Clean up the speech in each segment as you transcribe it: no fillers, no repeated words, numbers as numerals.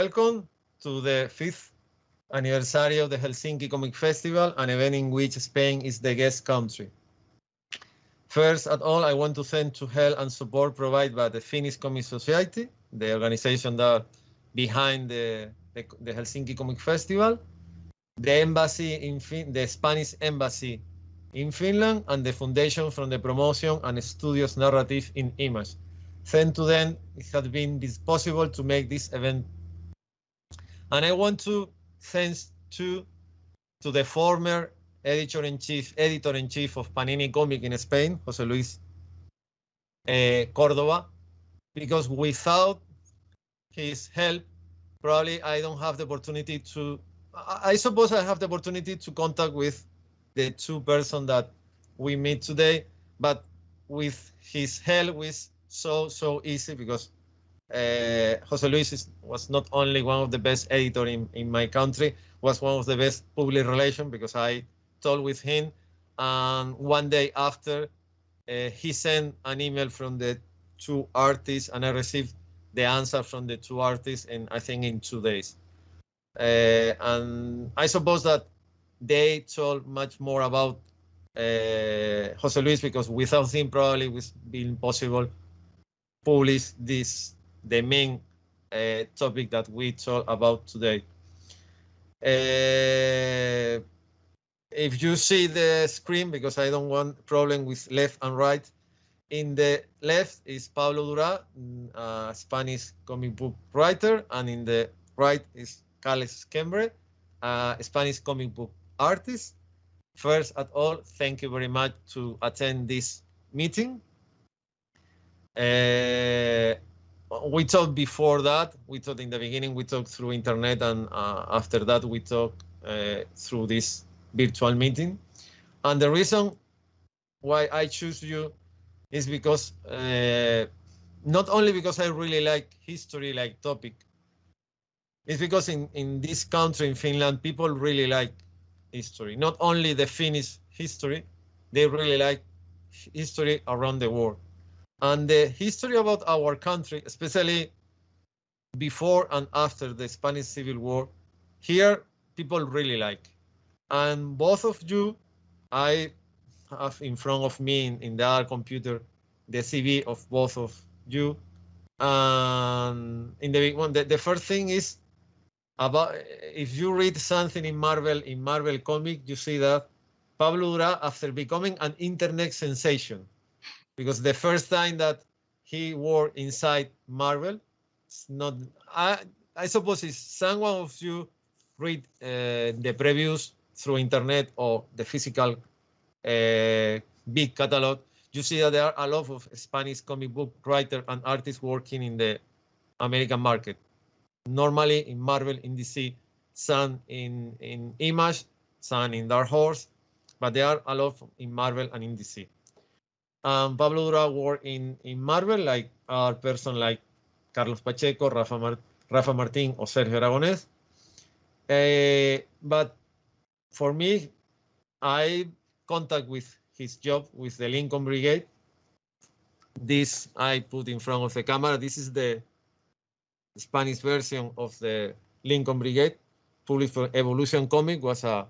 welcome to the 5th anniversary of the Helsinki Comic Festival, an event in which Spain is the guest country. First of all, I want to thank to help and support provided by the Finnish Comic Society, the organization that behind the Helsinki Comic Festival, the embassy in the Spanish embassy in Finland, and the foundation from the promotion and studios narrative in image. Thanks to them, it has been possible to make this event. And I want to thank to the former editor-in-chief of Panini Comic in Spain, José Luis Córdoba, because without his help, probably I don't have the opportunity to, I suppose I have the opportunity to contact with the two persons that we meet today, but with his help was so easy, because José Luis was not only one of the best editor in my country, was one of the best public relations, because I talked with him, and one day after he sent an email from the two artists, and I received the answer from the two artists, and I think in 2 days. And I suppose that they told much more about José Luis, because without him probably it would be impossible publish the main topic that we talk about today. If you see the screen, because I don't want problem with left and right, in the left is Pablo Durá, a Spanish comic book writer, and in the right is Carlos Esquembre, a Spanish comic book artist. First of all, thank you very much to attend this meeting. We talked before that, we talked in the beginning, we talked through internet, and after that we talked through this virtual meeting. And the reason why I choose you is because, not only because I really like history, like topic, it's because in this country, in Finland, people really like history. Not only the Finnish history, they really like history around the world. And the history about our country, especially before and after the Spanish Civil War, here people really like. And both of you, I have in front of me in the other computer the CV of both of you. And in the big one, the first thing is about, if you read something in Marvel comic, you see that Pablo Durá, after becoming an internet sensation, because the first time that he worked inside Marvel, it's not, I suppose if someone of you read the previews through internet or the physical big catalog, you see that there are a lot of Spanish comic book writers and artists working in the American market. Normally in Marvel, in DC, some in Image, some in Dark Horse, but there are a lot in Marvel and in DC. Pablo Durá worked in Marvel, like a person like Carlos Pacheco, Rafa Martín, or Sergio Aragonés. But for me, I contact with his job with the Lincoln Brigade. This I put in front of the camera. This is the Spanish version of the Lincoln Brigade, published for Evolution Comic, was a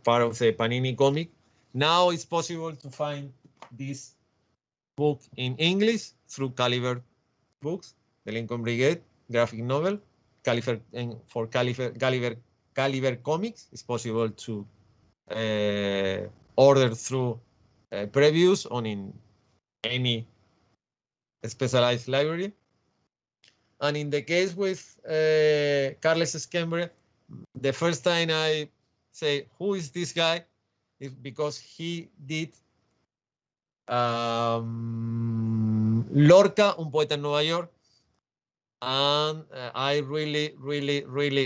part of the Panini Comic. Now it's possible to find this book in English through Caliber Books, the Lincoln Brigade graphic novel. For Caliber Comics, it's possible to order through previews on in any specialized library. And in the case with Carlos Esquembre, the first time I say, who is this guy? Is because he did Lorca, Un Poeta en Nueva York. And I really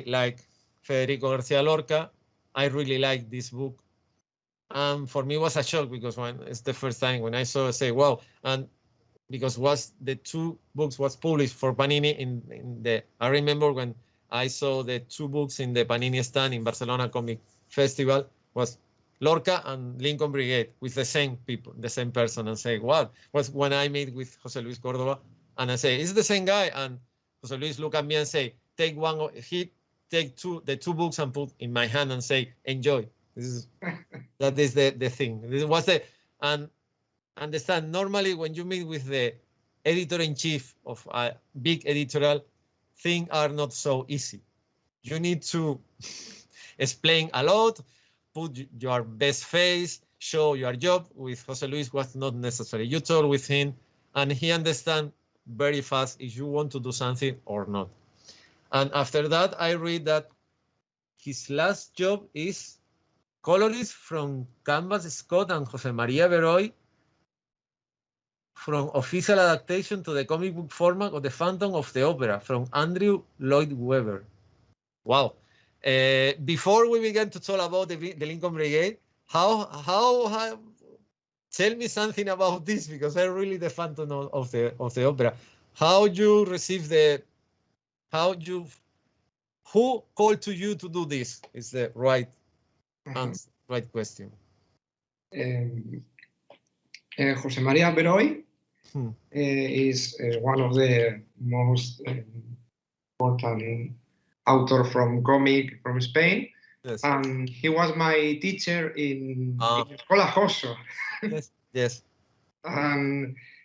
like Federico García Lorca. I really like this book. And for me, it was a shock, because when it's the first time when I saw it, I say, wow. And because the two books was published for Panini in the, I remember when I saw the two books in the Panini stand in Barcelona Comic Festival, was Lorca and Lincoln Brigade, with the same people, the same person, and say, what? Was when I meet with José Luis Córdoba, and I say, it's the same guy. And Jose Luis look at me and say, take one, he take the two books and put in my hand and say, enjoy. That is the thing. This was and understand, normally when you meet with the editor-in-chief of a big editorial, things are not so easy. You need to explain a lot, put your best face, show your job. With Jose Luis was not necessary. You talk with him and he understands very fast if you want to do something or not. And after that, I read that his last job is colorist from Canvas Scott and Jose Maria Beroy, from official adaptation to the comic book format of The Phantom of the Opera, from Andrew Lloyd Webber. Wow. Before we begin to talk about the Lincoln Brigade, how tell me something about this, because I'm really the Phantom of the Opera. How you receive who called to you to do this is the right answer, right question. Jose Maria Beroy is one of the most important author from Spain. Yes. And he was my teacher in Escola Joso. Yes.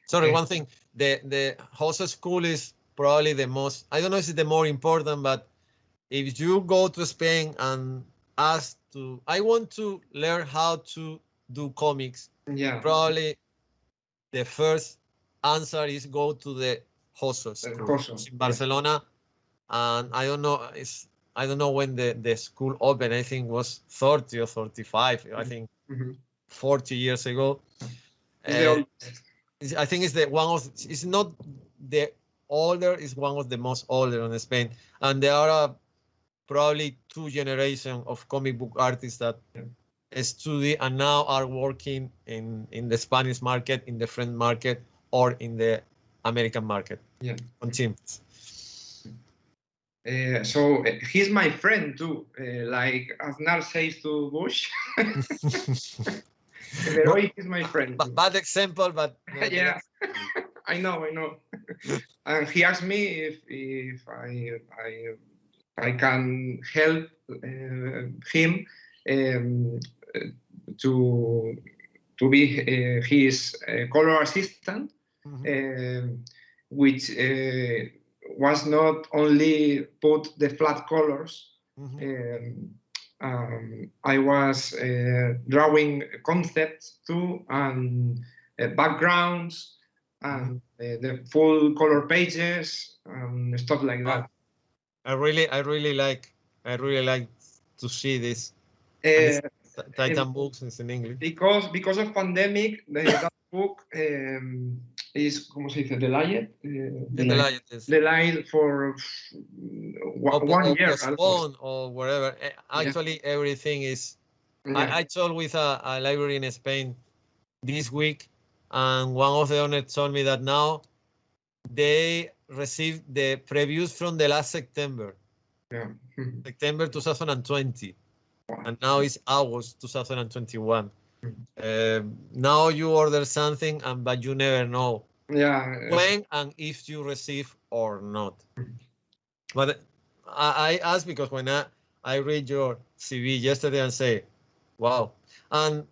Sorry, one thing. The Joso school is probably the most, I don't know if it's the more important, but if you go to Spain and ask to, I want to learn how to do comics, probably the first answer is go to the Joso school in Barcelona. And I don't know when the school opened. I think it was 30 or 35. I think 40 years ago. I think it's it's not the older, it's one of the most older in Spain. And there are probably 2 generations of comic book artists that study and now are working in the Spanish market, in the French market, or in the American market on teams. So he's my friend too, like Aznar says to Bush. Beroy is my friend. Bad example, but yeah, I know. And he asked me if I can help him to be his color assistant, which was not only put the flat colors. I was drawing concepts too, and backgrounds, and the full color pages and stuff like that. I really like to see this. Titan books is in English. Because of pandemic, that book is, ¿cómo se dice? Delayed. Delayed for 1 year. Or wherever. Actually, everything is. I talked with a library in Spain this week, and one of the owners told me that now they received the previews from the last September. September 2020. And now it's August 2021. Now you order something, but you never know when and if you receive or not. But I ask because when I read your CV yesterday and say, wow. And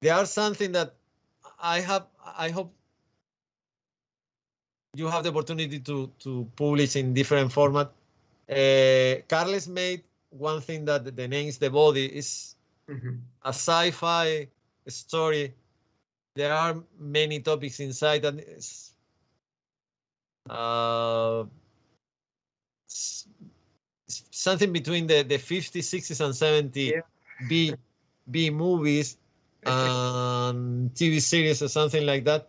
there are something that I hope you have the opportunity to publish in different format. Carlos made one thing that the name is The Body, is a sci-fi story. There are many topics inside, and it's something between the 50s, 60s, and 70s B movies and TV series or something like that.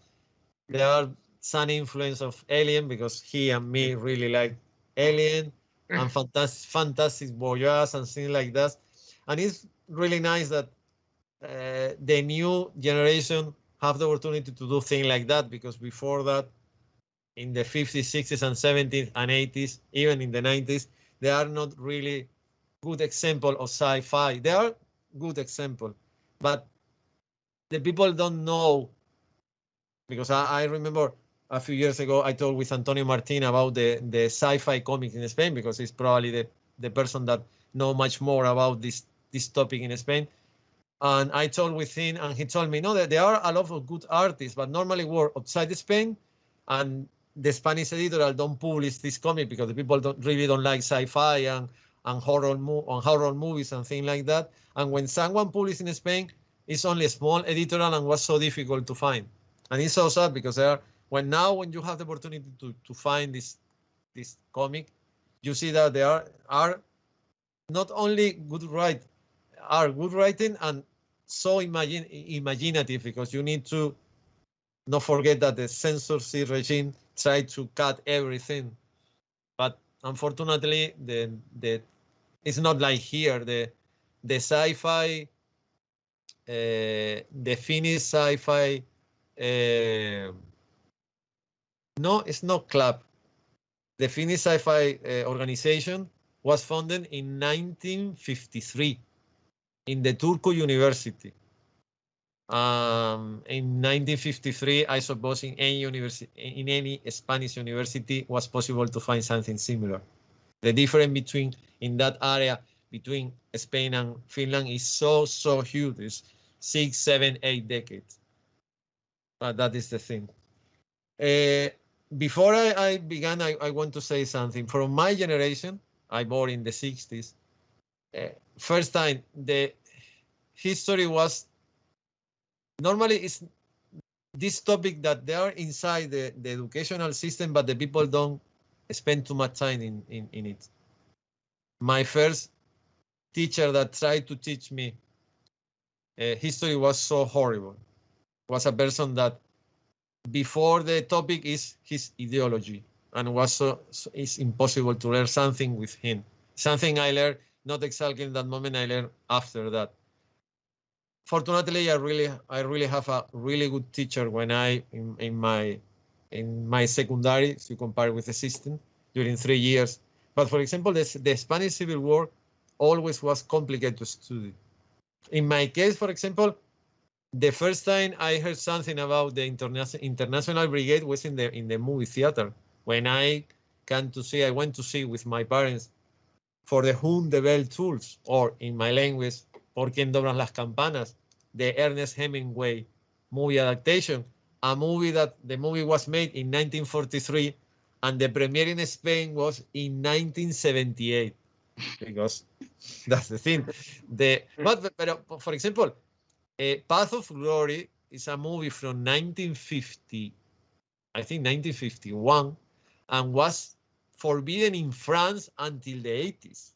There are some influence of Alien, because he and me really like Alien, and fantastic voyage and things like that. And it's really nice that the new generation have the opportunity to do things like that, because before that, in the 50s, 60s, and 70s and 80s, even in the 90s, there are not really good example of sci-fi. There are good example, but the people don't know, because I remember a few years ago, I talked with Antonio Martin about the sci-fi comics in Spain, because he's probably the person that know much more about this topic in Spain. And I talked with him, and he told me, no, that there are a lot of good artists, but normally work outside Spain, and the Spanish editorial don't publish this comic because the people really don't like sci-fi and horror movies and things like that. And when someone publishes in Spain, it's only a small editorial and was so difficult to find. And it's so sad because when you have the opportunity to find this comic, you see that there are not only good writing and so imaginative, because you need to not forget that the censorship regime tried to cut everything. But unfortunately, it's not like here. The sci-fi, the Finnish sci-fi, no, it's not club. The Finnish sci-fi organization was founded in 1953 in the Turku University. In 1953, I suppose in any Spanish university was possible to find something similar. The difference in that area between Spain and Finland is so huge. It's 6, 7, 8 decades. But that is the thing. Before I began, I want to say something. From my generation, I born in the 60s. First time, the history was normally it's this topic that they are inside the educational system, but the people don't spend too much time in it. My first teacher that tried to teach me history was so horrible. Was a person that before the topic is his ideology, and it's impossible to learn something with him. Something I learned not exactly in that moment. I learned after that. Fortunately, I really have a really good teacher when in my secondary, if you compare with the system, during 3 years. But for example, the Spanish Civil War always was complicated to study. In my case, for example, the first time I heard something about the International Brigade was in the movie theater. When I went to see with my parents For the Whom the Bell Tolls, or in my language, Por Quien Doblan las Campanas, the Ernest Hemingway movie adaptation, a movie the movie was made in 1943 and the premiere in Spain was in 1978, because that's the thing. But for example, Path of Glory is a movie from 1950, I think 1951, and was forbidden in France until the 80s.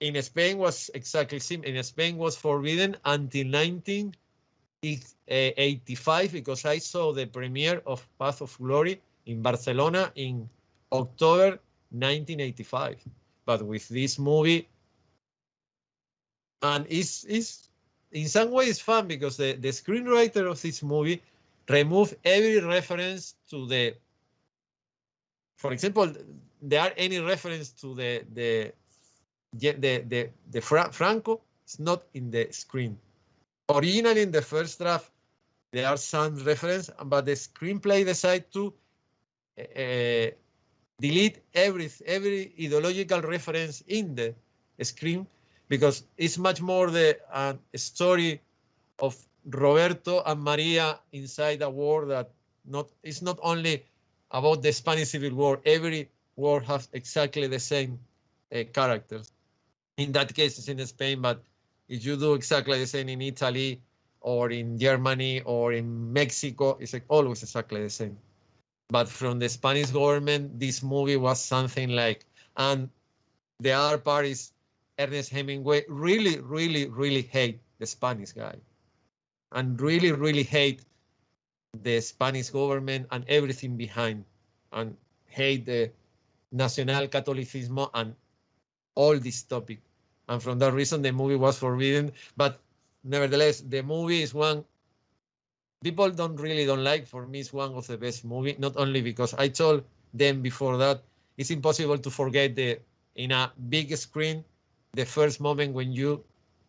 In Spain was exactly same. In Spain was forbidden until 1985, because I saw the premiere of Path of Glory in Barcelona in October 1985. But with this movie, and it's in some ways fun, because the screenwriter of this movie removed every reference to for example, there are any reference to the Franco. It's not in the screen. Originally, in the first draft, there are some reference, but the screenplay decided to delete every ideological reference in the screen, because it's much more the story of Roberto and Maria inside a war that it's not only about the Spanish Civil War. Every war has exactly the same characters. In that case, it's in Spain, but if you do exactly the same in Italy or in Germany or in Mexico, it's always exactly the same. But from the Spanish government, this movie was something like, and the other part is Ernest Hemingway really, really, really hate the Spanish guy, and really, really hate the Spanish government and everything behind, and hate the Nacional Catolicismo and all this topic. And from that reason, the movie was forbidden. But nevertheless, the movie is one people don't like. For me, it's one of the best movies, not only because I told them before that it's impossible to forget in a big screen, the first moment when you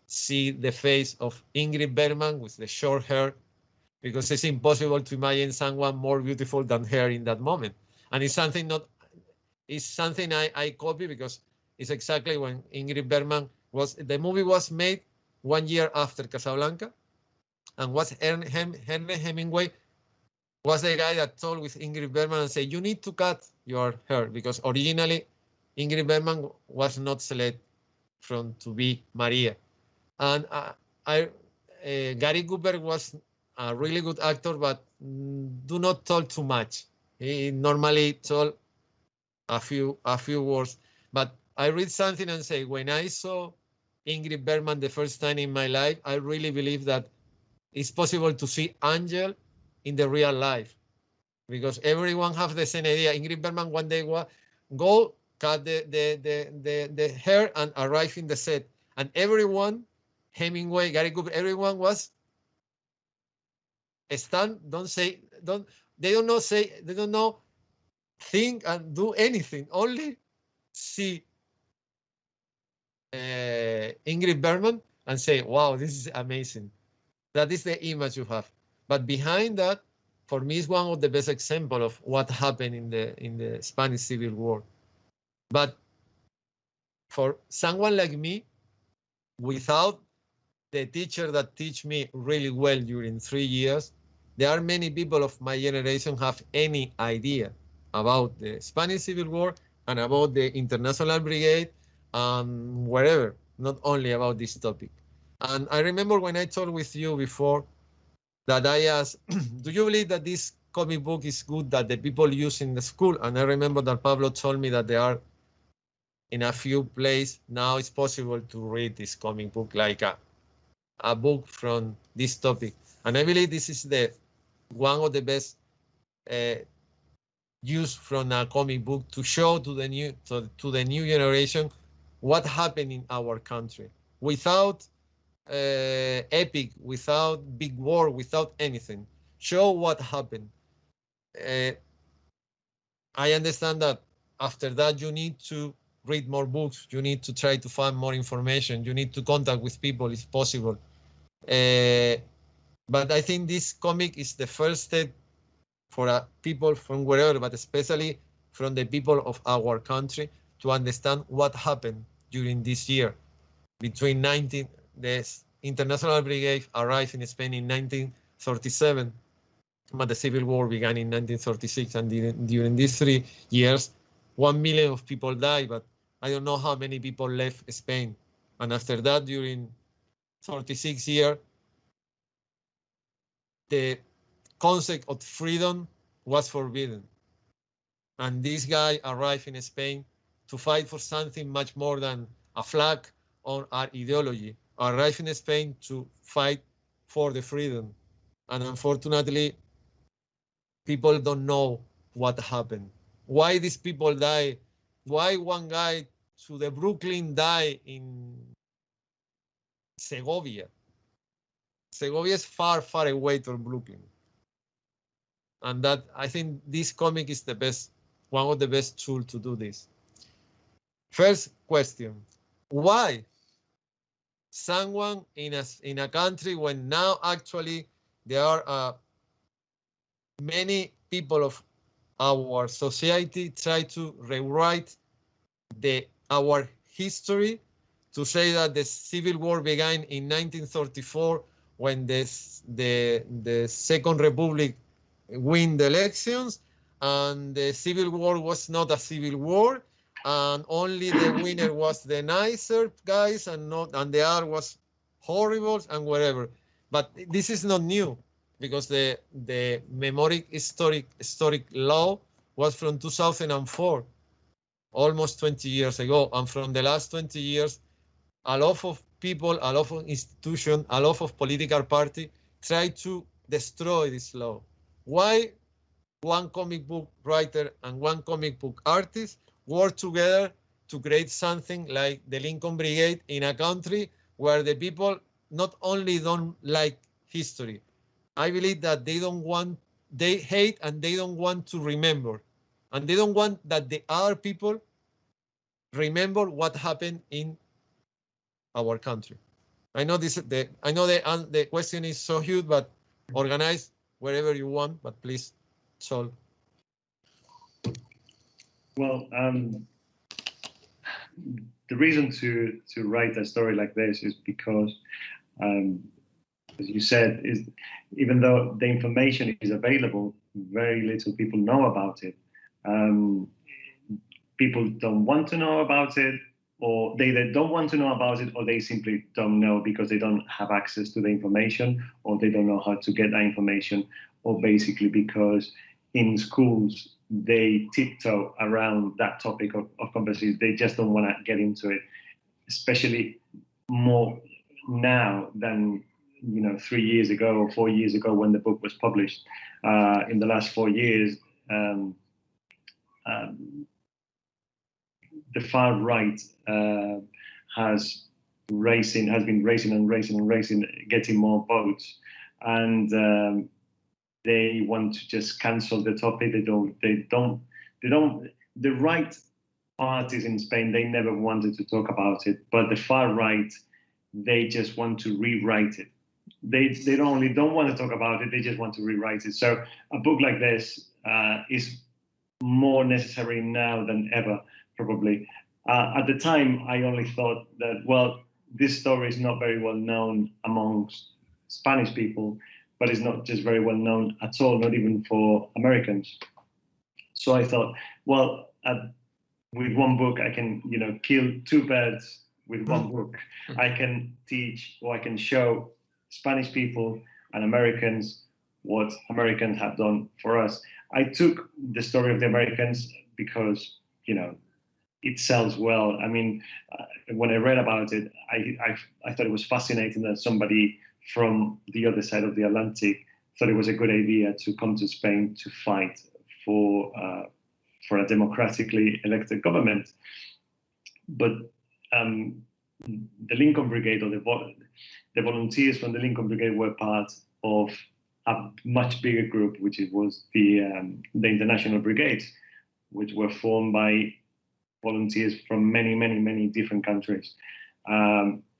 see the face of Ingrid Bergman with the short hair, because it's impossible to imagine someone more beautiful than her in that moment. And it's something I copy because it's exactly when Ingrid Bergman the movie was made 1 year after Casablanca, and Ernest Hemingway was the guy that told with Ingrid Bergman and said, you need to cut your hair, because originally Ingrid Bergman was not selected to be Maria. And Gary Cooper was a really good actor, but do not talk too much. He normally told a few words. But I read something and say, when I saw Ingrid Bergman the first time in my life, I really believe that it's possible to see Angel in the real life, because everyone has the same idea. Ingrid Bergman one day go cut the hair and arrive in the set, and everyone, Hemingway, Gary Cooper, everyone was stand, they don't know, think and do anything, only see Ingrid Bergman and say, wow, this is amazing. That is the image you have. But behind that, for me, is one of the best examples of what happened in the Spanish Civil War. But for someone like me, without the teacher that teach me really well during 3 years, there are many people of my generation have any idea about the Spanish Civil War and about the International Brigade and wherever, not only about this topic. And I remember when I talked with you before that I asked, do you believe that this comic book is good that the people use in the school? And I remember that Pablo told me that there are in a few places now it's possible to read this comic book like a book from this topic. And I believe this is one of the best use from a comic book to show to the new generation what happened in our country without epic, without big war, without anything. Show what happened. I understand that after that you need to read more books, you need to try to find more information, you need to contact with people if possible. But I think this comic is the first step for people from wherever, but especially from the people of our country, to understand what happened during this year. Between the International Brigade arrived in Spain in 1937, but the Civil War began in 1936, and during these 3 years, 1 million of people died, but I don't know how many people left Spain. And after that, during 36 years, the concept of freedom was forbidden. And this guy arrived in Spain to fight for something much more than a flag or an ideology. Arrived in Spain to fight for the freedom. And unfortunately, people don't know what happened. Why these people die? Why one guy to the Brooklyn died in Segovia? Segovia is far, far away from Brooklyn. And that, I think this comic is one of the best tools to do this. First question, why someone in a country when now actually there are many people of our society try to rewrite our history, to say that the Civil War began in 1934 when the Second Republic win the elections, and the Civil War was not a civil war, and only the winner was the nicer guys, and the other was horrible and whatever. But this is not new, because the historic law was from 2004, almost 20 years ago, and from the last 20 years, a lot of people, a lot of institutions, a lot of political parties try to destroy this law. Why one comic book writer and one comic book artist work together to create something like the Lincoln Brigade in a country where the people not only don't like history, I believe that they hate and they don't want to remember. And they don't want that the other people remember what happened in our country. I know the question is so huge, but organize wherever you want, but please solve. Well, the reason to write a story like this is because, as you said, is even though the information is available, very little people know about it. People don't want to know about it, or they don't want to know about it, or they simply don't know because they don't have access to the information, or they don't know how to get that information, or basically because in schools they tiptoe around that topic of conversation. They just don't want to get into it, especially more now than 3 years ago or 4 years ago when the book was published. In the last 4 years, the far right has been raising, getting more votes, and they want to just cancel the topic. The right parties in Spain, they never wanted to talk about it, but the far right, they just want to rewrite it. They don't only don't want to talk about it, they just want to rewrite it. So a book like this is more necessary now than ever, probably. At the time, I only thought that, well, this story is not very well known amongst Spanish people, but it's not just very well known at all, not even for Americans. So I thought, well, with one book, I can, kill two birds with one book. I can teach, or I can show Spanish people and Americans what Americans have done for us. I took the story of the Americans because, it sells well. I mean, when I read about it, I thought it was fascinating that somebody from the other side of the Atlantic thought it was a good idea to come to Spain to fight for a democratically elected government. But the Lincoln Brigade, or the volunteers from the Lincoln Brigade, were part of a much bigger group, which was the International Brigades, which were formed by volunteers from many, many, many different countries.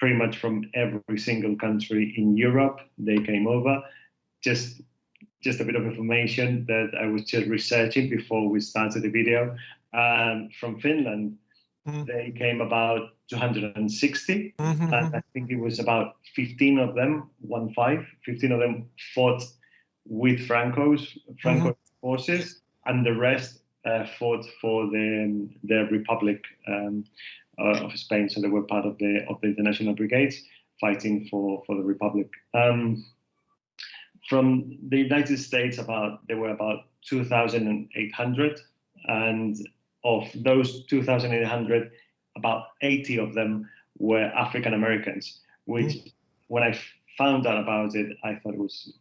Pretty much from every single country in Europe, they came over. Just a bit of information that I was just researching before we started the video. From Finland, they came about 260, and I think it was about 15 of them, 15 of them fought with Franco forces, and the rest fought for the Republic of Spain. So they were part of the International Brigades fighting for the Republic. From the United States, there were about 2,800, and of those 2,800, about 80 of them were African Americans, which when I found out about it, I thought it was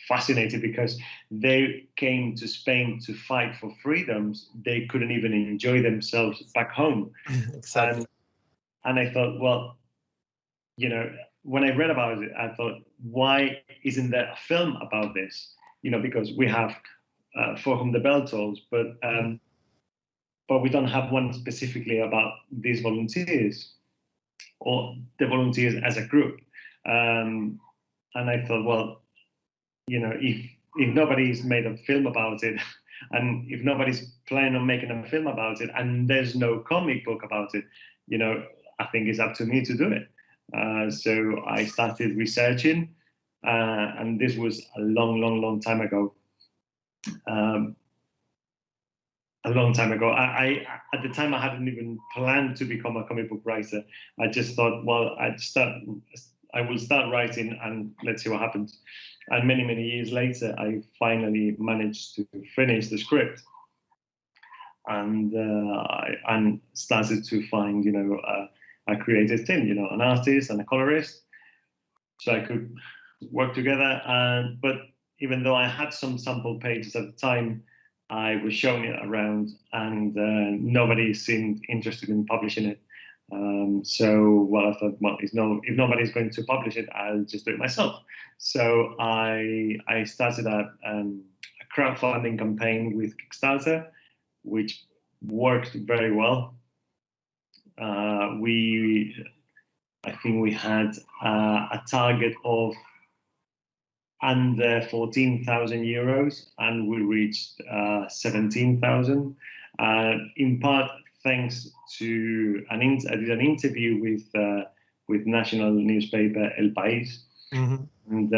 fascinating because they came to Spain to fight for freedoms. They couldn't even enjoy themselves back home. Exactly. And I thought, well, when I read about it, I thought, why isn't there a film about this? Because we have For Whom the Bell Tolls, but we don't have one specifically about these volunteers or the volunteers as a group. And I thought, well, if nobody's made a film about it, and if nobody's planning on making a film about it, and there's no comic book about it, I think it's up to me to do it. So I started researching, and this was a long time ago. A long time ago. I at the time I hadn't even planned to become a comic book writer. I just thought, well, I will start writing and let's see what happens. And many years later, I finally managed to finish the script, and started to find a creative team, an artist and a colorist, so I could work together. But even though I had some sample pages at the time, I was showing it around, and nobody seemed interested in publishing it. So, well, I thought, well, if nobody's going to publish it, I'll just do it myself. So I started a crowdfunding campaign with Kickstarter, which worked very well. I think we had a target of under 14,000 euros, and we reached 17,000. In part thanks to I did an interview with national newspaper El País, and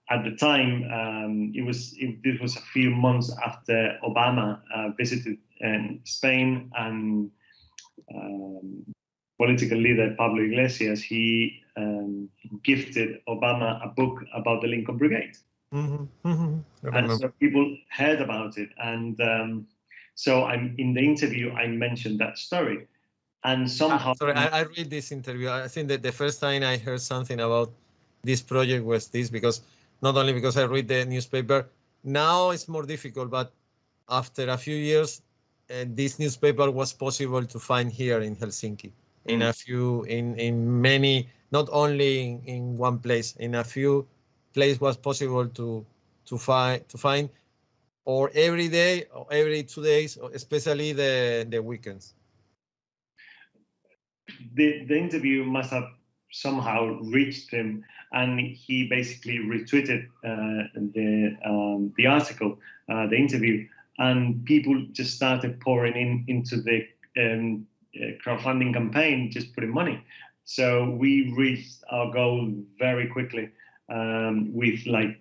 at the time this was a few months after Obama visited Spain, and political leader Pablo Iglesias, he gifted Obama a book about the Lincoln Brigade. And so people heard about it, and so in the interview I mentioned that story, and somehow sorry, I read this interview. I think that the first time I heard something about this project was this, because not only because I read the newspaper, now it's more difficult, but after a few years, this newspaper was possible to find here in Helsinki, in a few, in many, not only in one place, in a few places was possible to find, or every day or every 2 days, especially the weekends. The interview must have somehow reached him, and he basically retweeted the article, the interview, and people just started pouring into the crowdfunding campaign, just putting money. So we reached our goal very quickly, with like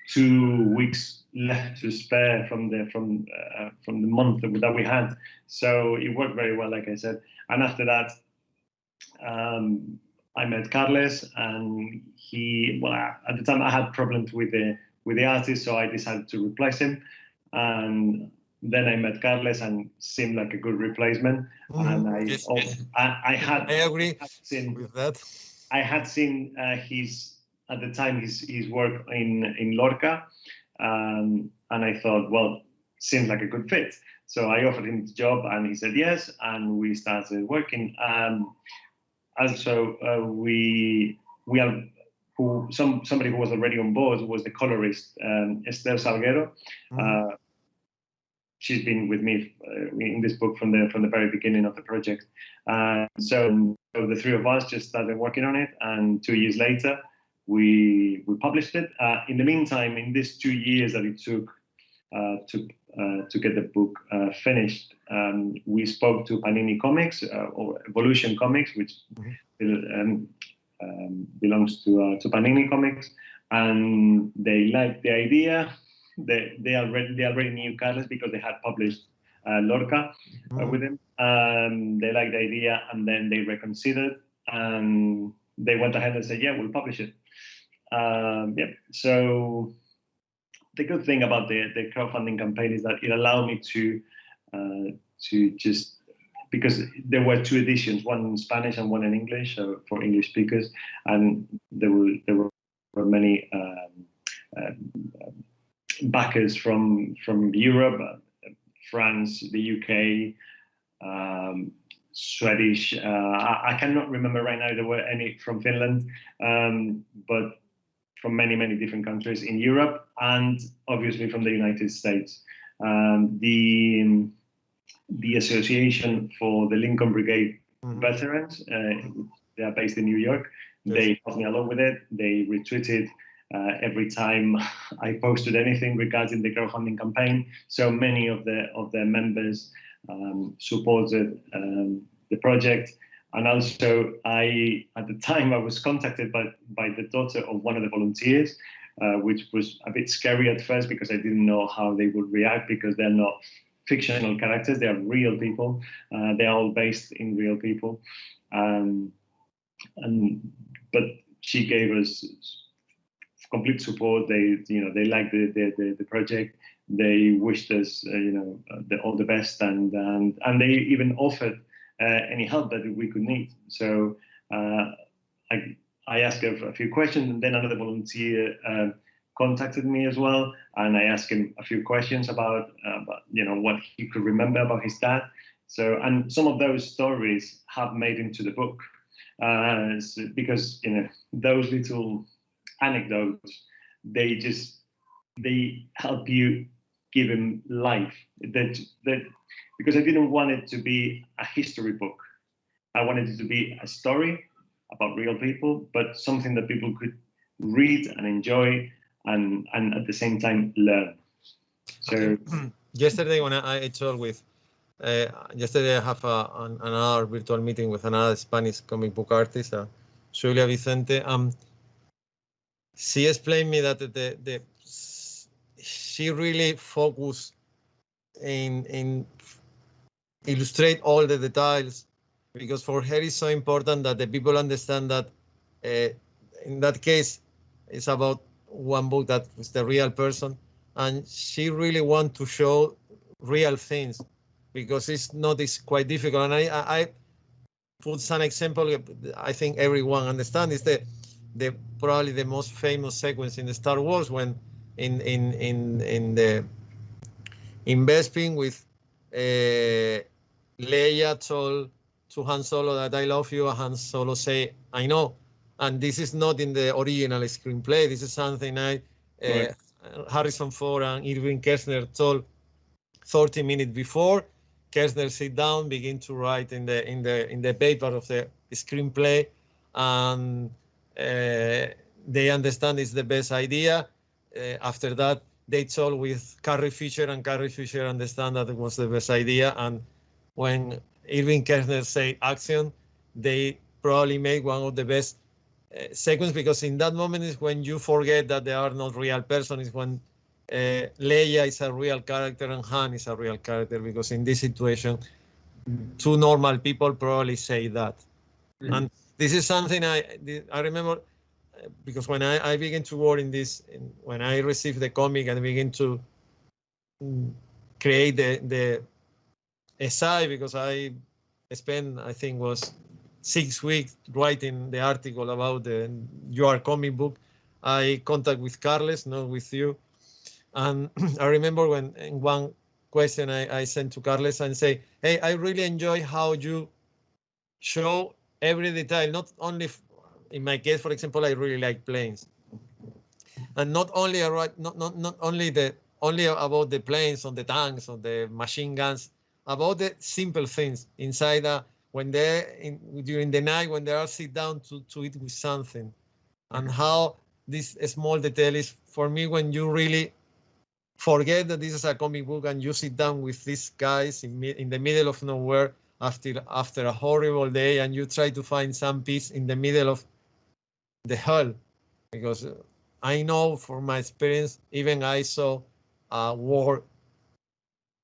2 weeks left to spare from the month that we had. So it worked very well, like I said. And after that, I met Carlos, and at the time I had problems with the artist, so I decided to replace him. And then I met Carlos, and seemed like a good replacement. And I agree with that. I had seen at the time his work in Lorca, and I thought, well, seems like a good fit. So I offered him the job, and he said yes, and we started working. Also, somebody who was already on board was the colorist, Esther Salguero. She's been with me in this book from the very beginning of the project. So the three of us just started working on it, and 2 years later, we published it. In the meantime, in these 2 years that it took to get the book finished, we spoke to Panini Comics, or Evolution Comics, which belongs to Panini Comics, and they liked the idea. They already knew Carlos because they had published Lorca with him. They liked the idea, and then they reconsidered, and they went ahead and said, yeah, we'll publish it. So the good thing about the crowdfunding campaign is that it allowed me to just, because there were 2 editions, one in Spanish and one in English, so for English speakers, and there were many backers from Europe, France, the UK, Swedish. I cannot remember right now. There were any from Finland, but from many different countries in Europe, and obviously from the United States. The Association for the Lincoln Brigade veterans, they are based in New York. Yes. They helped me a lot with it. They retweeted every time I posted anything regarding the crowdfunding campaign. So many of their members supported the project. And also, at the time I was contacted by the daughter of one of the volunteers, which was a bit scary at first because I didn't know how they would react, because they're not fictional characters, they are real people. They're all based in real people. But she gave us complete support. They liked the project. They wished us all the best, and they even offered any help that we could need. So I asked her a few questions, and then another volunteer contacted me as well, and I asked him a few questions about what he could remember about his dad. So, and some of those stories have made into the book, because those little anecdotes, they help you give him life. That because I didn't want it to be a history book. I wanted it to be a story about real people, but something that people could read and enjoy and at the same time learn. So yesterday when I talked with, yesterday I have another virtual meeting with another Spanish comic book artist, Julia Vicente. She explained me that she really focused in illustrate all the details, because for her it's so important that the people understand that in that case it's about one book that is the real person, and she really want to show real things, because it's quite difficult. And I put some example I think everyone understands is the probably the most famous sequence in the Star Wars, when in Bespin with Leia told to Han Solo that I love you, and Han Solo say I know, and this is not in the original screenplay. This is something right. Harrison Ford and Irving Kershner told 30 minutes before. Kershner sit down, begin to write in the paper of the screenplay, and they understand it's the best idea. After that, they told with Carrie Fisher, and Carrie Fisher understand that it was the best idea. And when Irving Kershner say action, they probably make one of the best sequence, because in that moment is when you forget that they are not real persons. Is when Leia is a real character and Han is a real character, because in this situation, two normal people probably say that. Mm-hmm. And this is something I remember, because when I began to work in this, when I received the comic and begin to create the essay, because I spent, I think was 6 weeks writing the article about your comic book, I contact with Carlos, not with you. And I remember when in one question I sent to Carlos and say, hey, I really enjoy how you show every detail, not only in my case, for example, I really like planes, and not only not only about the planes, on the tanks, on the machine guns, about the simple things inside. When they during the night, when they are sit down to eat with something, and how this small detail is for me. When you really forget that this is a comic book and you sit down with these guys in the middle of nowhere after a horrible day, and you try to find some peace in the middle of the hell, because I know from my experience, even I saw a war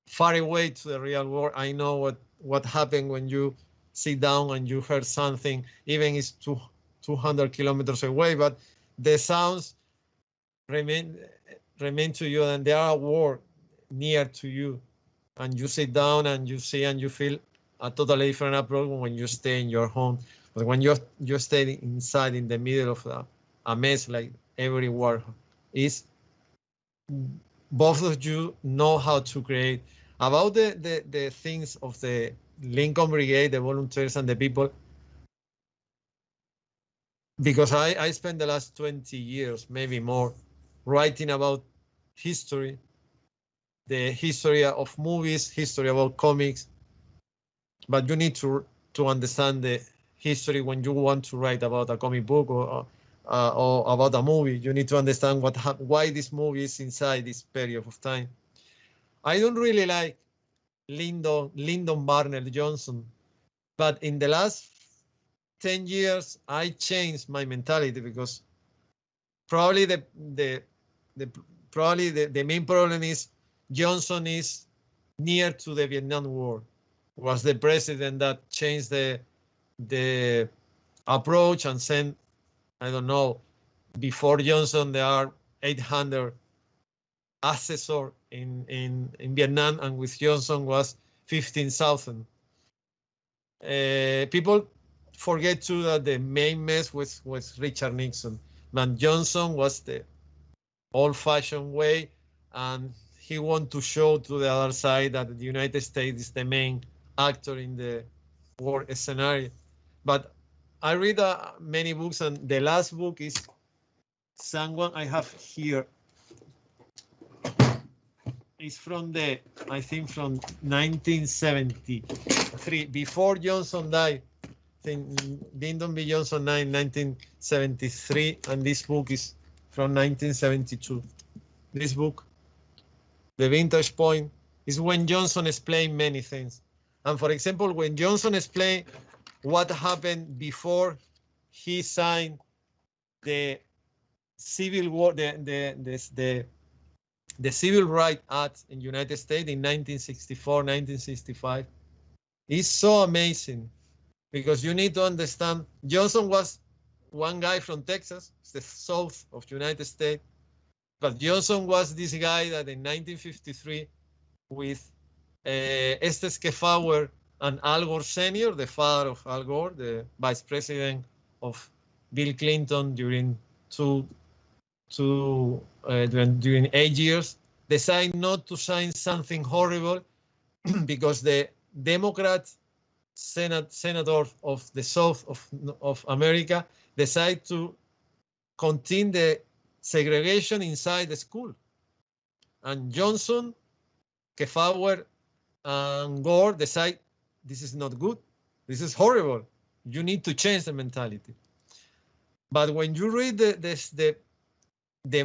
far away to the real world. I know what happened when you sit down and you heard something, even it's 200 kilometers away, but the sounds remain to you, and there are war near to you, and you sit down and you see and you feel a totally different approach when you stay in your home. But when you stay inside in the middle of a mess like every war is, both of you know how to create. About the things of the Lincoln Brigade, the volunteers and the people, because I spent the last 20 years, maybe more, writing about history, the history of movies, history about comics, but you need to understand the history when you want to write about a comic book or about a movie. You need to understand why this movie is inside this period of time. I don't really like Lyndon Barnett Johnson, but in the last 10 years, I changed my mentality, because probably the main problem is Johnson is near to the Vietnam War. Was the president that changed the approach and sent, I don't know, before Johnson there are 800 assessors in Vietnam, and with Johnson was 15,000. People forget too that the main mess was Richard Nixon. But Johnson was the old-fashioned way, and he wanted to show to the other side that the United States is the main actor in the war scenario. But I read many books, and the last book is someone I have here. It's from I think from 1973, before Johnson died. I Lyndon B. Johnson died in 1973, and this book is from 1972. This book, The Vintage Point, is when Johnson explained many things. And for example, when Johnson explained what happened before he signed the Civil War, the Civil Rights Act in United States in 1964, 1965, is so amazing, because you need to understand Johnson was one guy from Texas, the south of United States, but Johnson was this guy that in 1953 with Estes Kefauver and Al Gore Sr., the father of Al Gore, the vice president of Bill Clinton during during 8 years, decided not to sign something horrible because the Democrat senator of the South of America decided to contain the segregation inside the school. And Johnson, Kefauver, and Gore decide this is not good. This is horrible. You need to change the mentality. But when you read the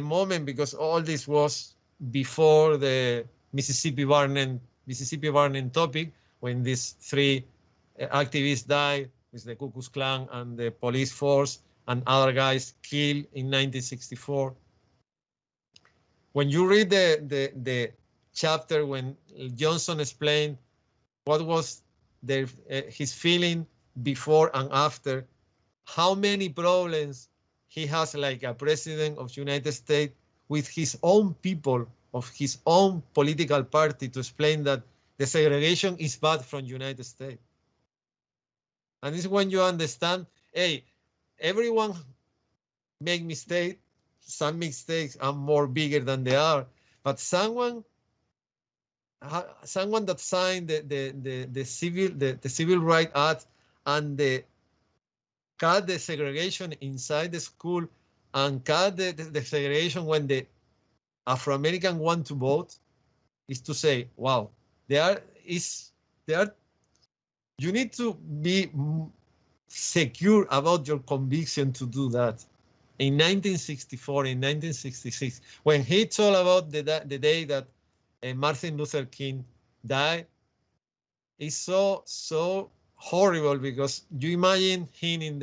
moment, because all this was before the Mississippi Burning topic, when these three activists died with the Ku Klux Klan and the police force and other guys killed in 1964. When you read the chapter when Johnson explained what was his feeling before and after, how many problems he has like a president of the United States with his own people, of his own political party, to explain that the segregation is bad from the United States. And this is when you understand, hey, everyone make mistakes. Some mistakes are more bigger than they are, but someone that signed the Civil Rights Act and cut the segregation inside the school and cut the segregation when the Afro-American want to vote, is to say, wow, you need to be secure about your conviction to do that. In 1964, in 1966, when he told about the day that Martin Luther King died, it's so horrible, because you imagine him in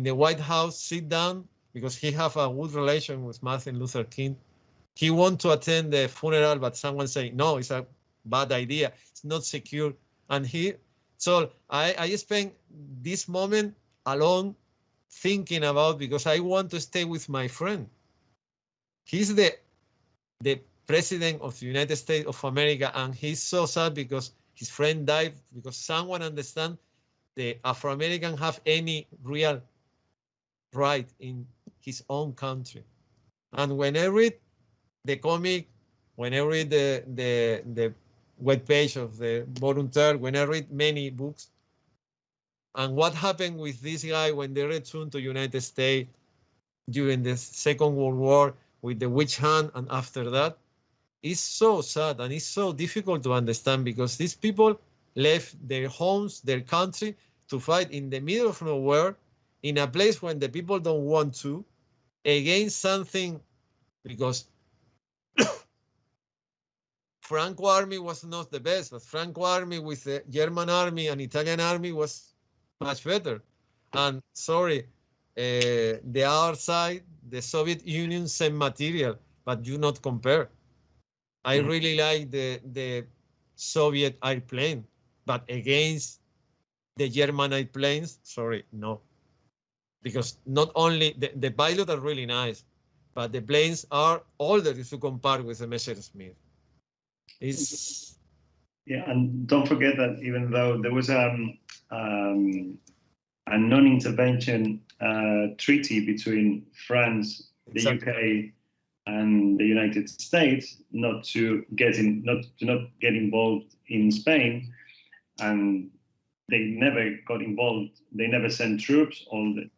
the White House, sit down, because he have a good relation with Martin Luther King. He want to attend the funeral, but someone say, no, it's a bad idea. It's not secure. And so I spent this moment alone thinking about, because I want to stay with my friend. He's the president of the United States of America, and he's so sad because his friend died, because someone understand the Afro-American have any real right in his own country. And when I read the comic, when I read the web page of the volunteer, when I read many books, and what happened with this guy when they returned to United States during the Second World War with the witch hunt, and after that, it's so sad and it's so difficult to understand, because these people left their homes, their country, to fight in the middle of nowhere, in a place when the people don't want to, against something, because Franco army was not the best, but Franco army with the German army and Italian army was much better. And sorry, the other side, the Soviet Union, sent material, but do not compare. I really like the Soviet airplane, but against the German airplanes, sorry, no. Because not only the pilots are really nice, but the planes are older if you compare with the Messerschmitt. Yeah, and don't forget that even though there was a non-intervention treaty between France, the UK, and the United States, not to get involved in Spain, and they never got involved. They never sent troops.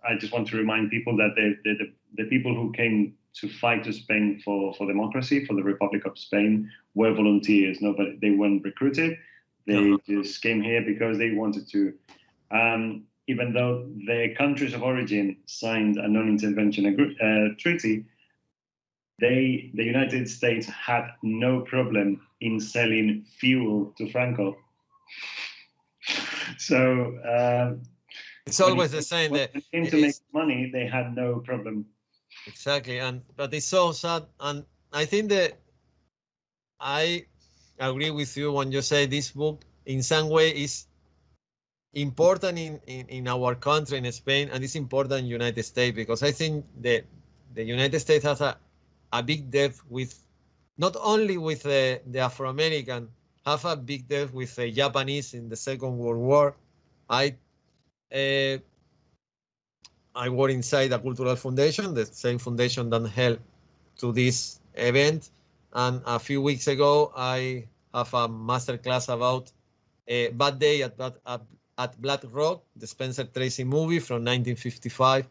I just want to remind people that the people who came to fight to Spain for democracy, for the Republic of Spain, were volunteers. They weren't recruited. They just came here because they wanted to. even though the countries of origin signed a non-intervention treaty, the United States had no problem in selling fuel to Franco. So it's always the same. When it came to make money, they had no problem. Exactly, but it's so sad, and I think that I agree with you when you say this book in some way is important in our country, in Spain, and it's important in United States, because I think that the United States has a big debt with, not only with the Afro-American, have a big debt with the Japanese in the Second World War. I work inside a cultural foundation, the same foundation that helped to this event. And a few weeks ago, I have a master class about a Bad Day at Black Rock, the Spencer Tracy movie from 1955.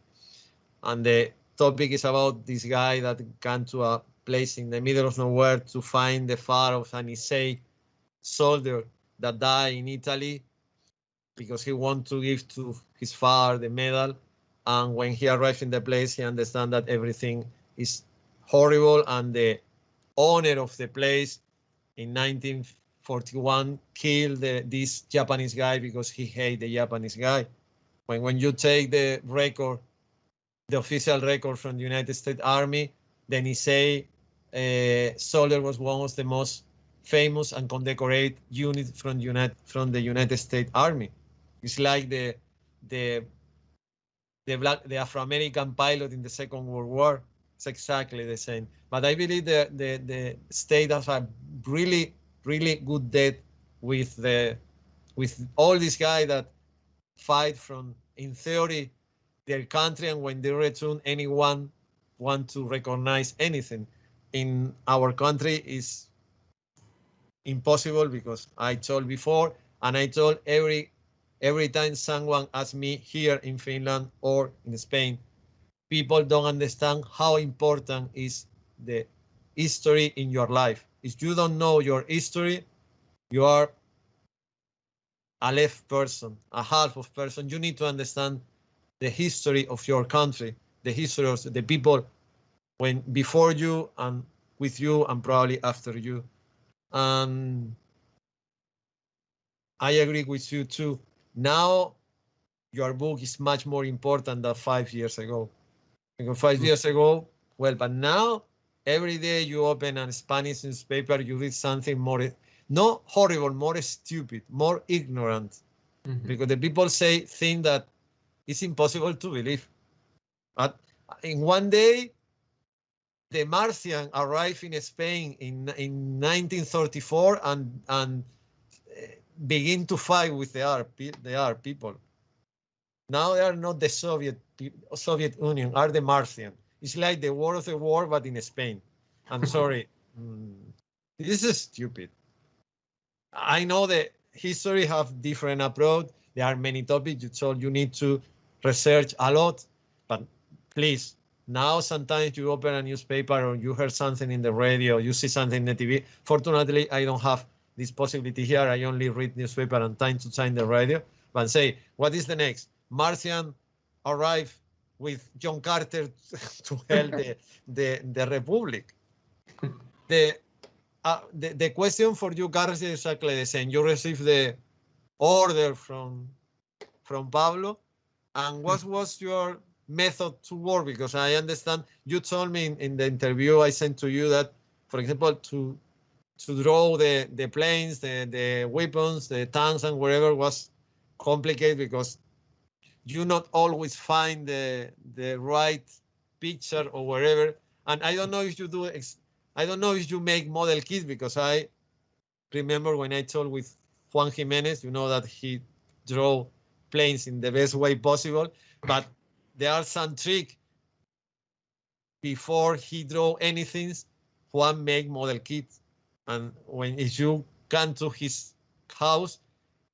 And the topic is about this guy that came to a place in the middle of nowhere to find the father of an Issei soldier that died in Italy, because he wanted to give to his father the medal. And when he arrived in the place, he understands that everything is horrible, and the owner of the place in 1941 killed this Japanese guy because he hated the Japanese guy. When you take the record, the official record from the United States Army, the Nisei soldier was one of the most famous and condecorated units from the United States Army. It's like the Afro-American pilot in the Second World War. It's exactly the same. But I believe the state has a really, really good debt with all these guys that fight from, in theory, their country, and when they return, anyone want to recognize anything. In our country is impossible, because I told before, and I told every time someone asks me here in Finland or in Spain, people don't understand how important is the history in your life. If you don't know your history, you are a left person, a half of person. You need to understand the history of your country, the history of the people when before you and with you and probably after you. And I agree with you too. Now your book is much more important than 5 years ago. Because 5 years ago, well, but now every day you open a Spanish newspaper, you read something more, not horrible, more stupid, more ignorant. Because the people say things that it's impossible to believe. But in one day, the Martian arrived in Spain in 1934 and begin to fight with the Arab people. Now they are not the Soviet Union, are the Martian. It's like the War of the War, but in Spain. I'm sorry. This is stupid. I know that history have different approach. There are many topics. You need to research a lot. But please, now sometimes you open a newspaper or you hear something in the radio, you see something in the TV. Fortunately, I don't have this possibility here. I only read newspaper and time to time the radio. But say, what is the next? Martian arrived with John Carter to help the Republic. The question for you, Carlos, is exactly the same. You received the order from Pablo, and what was your method to work? Because I understand you told me in the interview I sent to you that, for example, to draw the planes, the weapons, the tanks, and whatever was complicated because you not always find the right picture or wherever. And I don't know if you do. I don't know if you make model kits, because I remember when I told with Juan Jimenez, you know that he draw planes in the best way possible, but there are some trick before he draw anything. Juan make model kits, and if you come to his house,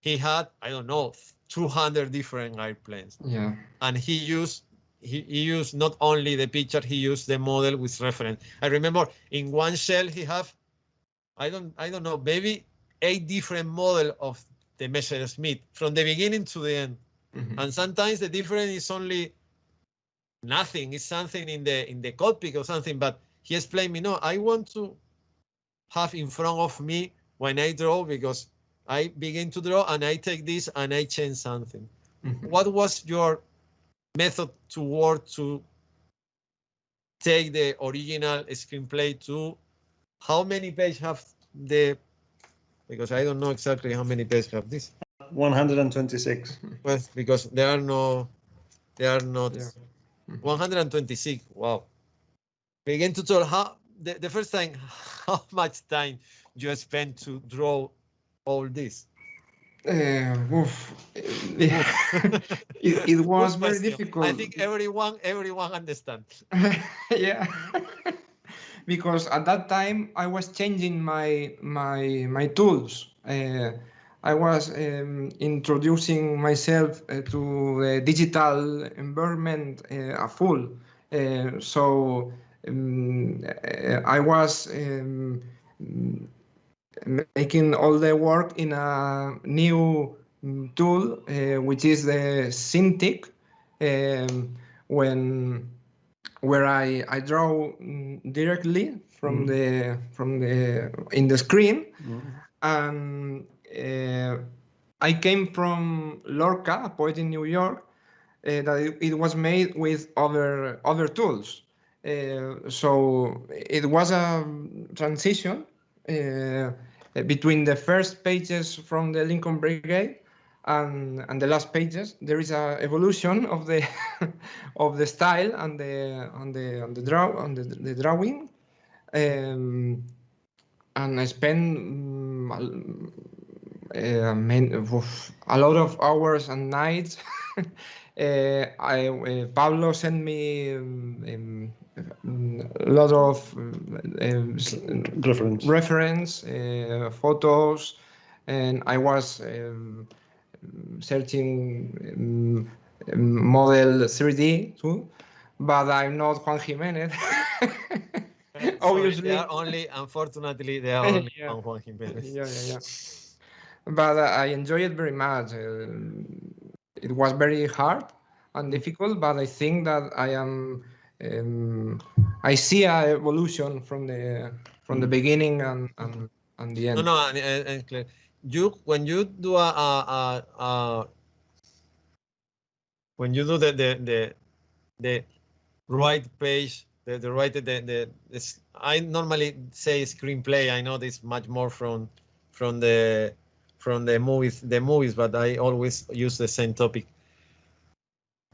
he had, I don't know, 200 different airplanes. Yeah. And he used not only the picture, he used the model with reference. I remember in one shell he have, I don't know, maybe 8 different model of the Messerschmitt from the beginning to the end. And sometimes the difference is only nothing. It's something in the copy or something. But he explained me, no, I want to have in front of me when I draw, because I begin to draw and I take this and I change something. What was your method to take the original screenplay to how many pages have the, because I don't know exactly how many pages have this. 126. Well, because they are not 126. Wow. Begin to tell how the first time, how much time you spent to draw all this. It was very difficult. I think everyone understands. Yeah. Because at that time I was changing my tools. I was introducing myself to the digital environment full. So I was making all the work in a new tool, which is the Cintiq, where I draw directly from the in the screen, and I came from Lorca, a poet in New York, that it was made with other tools. So it was a transition between the first pages from the Lincoln Brigade and the last pages. There is a evolution of the of the style and the drawing, and I spent a lot of hours and nights. Pablo sent me a lot of reference photos, and I was searching model 3D too, but I'm not Juan Jimenez. Obviously, unfortunately, they are only on Juan Jimenez. Yeah. But I enjoy it very much. It was very hard and difficult, but I think that I see a evolution from the beginning and the end. No, and clear. When you do when you do the right page, I normally say screenplay. I know this much more from the movies, but I always use the same topic.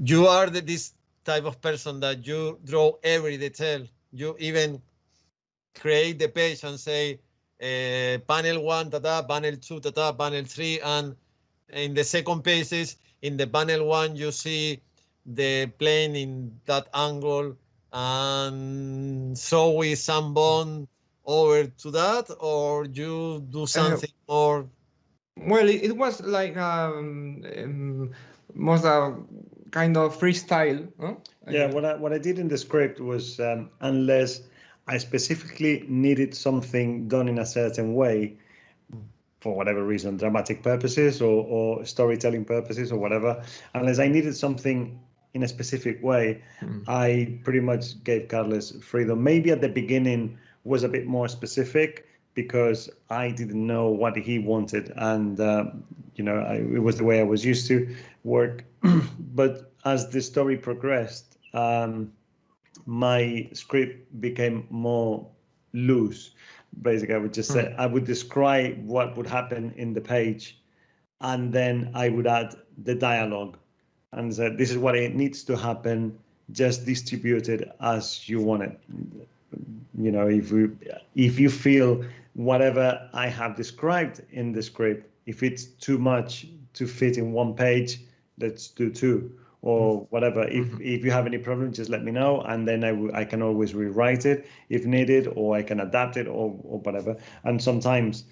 You are this type of person that you draw every detail. You even create the page and say panel 1, panel 2, panel 3, and in the second pages, in the panel 1, you see the plane in that angle, and so we some bond over to that, or you do something more? Well, it was like most kind of freestyle. Huh? Yeah, what I did in the script was, unless I specifically needed something done in a certain way, for whatever reason, dramatic purposes or storytelling purposes or whatever, unless I needed something in a specific way, I pretty much gave Carlos freedom. Maybe at the beginning was a bit more specific because I didn't know what he wanted, and it was the way I was used to work. But as the story progressed, my script became more loose. Basically, I would just say, I would describe what would happen in the page, and then I would add the dialogue and say, this is what it needs to happen, just distribute it as you want it. If you feel whatever I have described in the script, if it's too much to fit in one page, let's do two. Or whatever. If you have any problem, just let me know, and then I can always rewrite it if needed, or I can adapt it, or whatever. And sometimes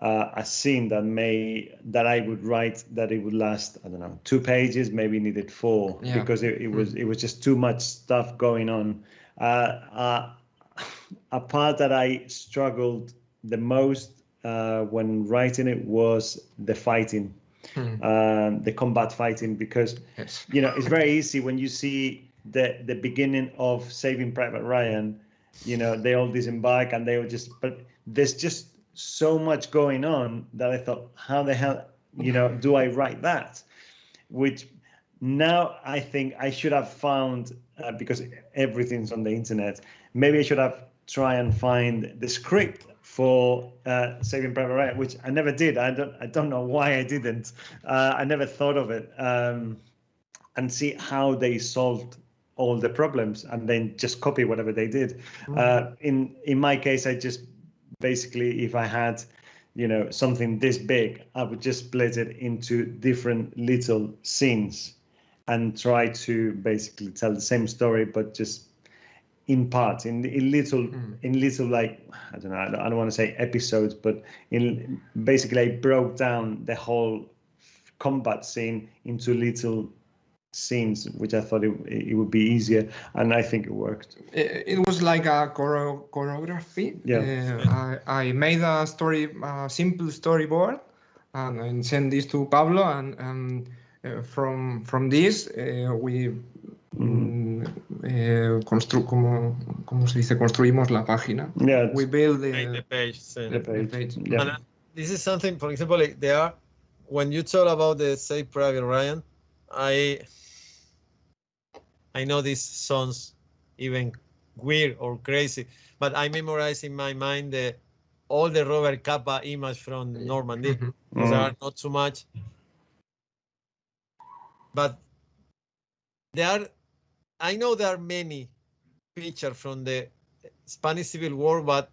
a scene that I would write that it would last, I don't know, 2 pages, maybe needed 4, because it was just too much stuff going on. A part that I struggled the most when writing it was the fighting. the combat fighting, because you know, it's very easy when you see the beginning of Saving Private Ryan. You know, they all disembark and they were just, but there's just so much going on that I thought, how the hell, you know, do I write that? Which now I think I should have found, because everything's on the internet, maybe I should have tried and find the script for Saving Private Ryan, which I never did. I don't know why I didn't. I never thought of it, and see how they solved all the problems and then just copy whatever they did. In my case, I just basically, if I had, you know, something this big, I would just split it into different little scenes and try to basically tell the same story, but just in parts, in little, like, I don't know, I don't want to say episodes, but in basically I broke down the whole combat scene into little scenes, which I thought it would be easier, and I think it worked. It was like a choreography. Yeah. I made a simple storyboard, and I sent this to Pablo, and from this we ¿cómo se dice? Construimos la página. Yeah. We build the page. the page. Yeah. And this is something, for example, like there are, when you talk about the Save Private Ryan, I know this sounds even weird or crazy, but I memorize in my mind all the Robert Capa images from Normandy. There are not too much, but I know there are many pictures from the Spanish Civil War, but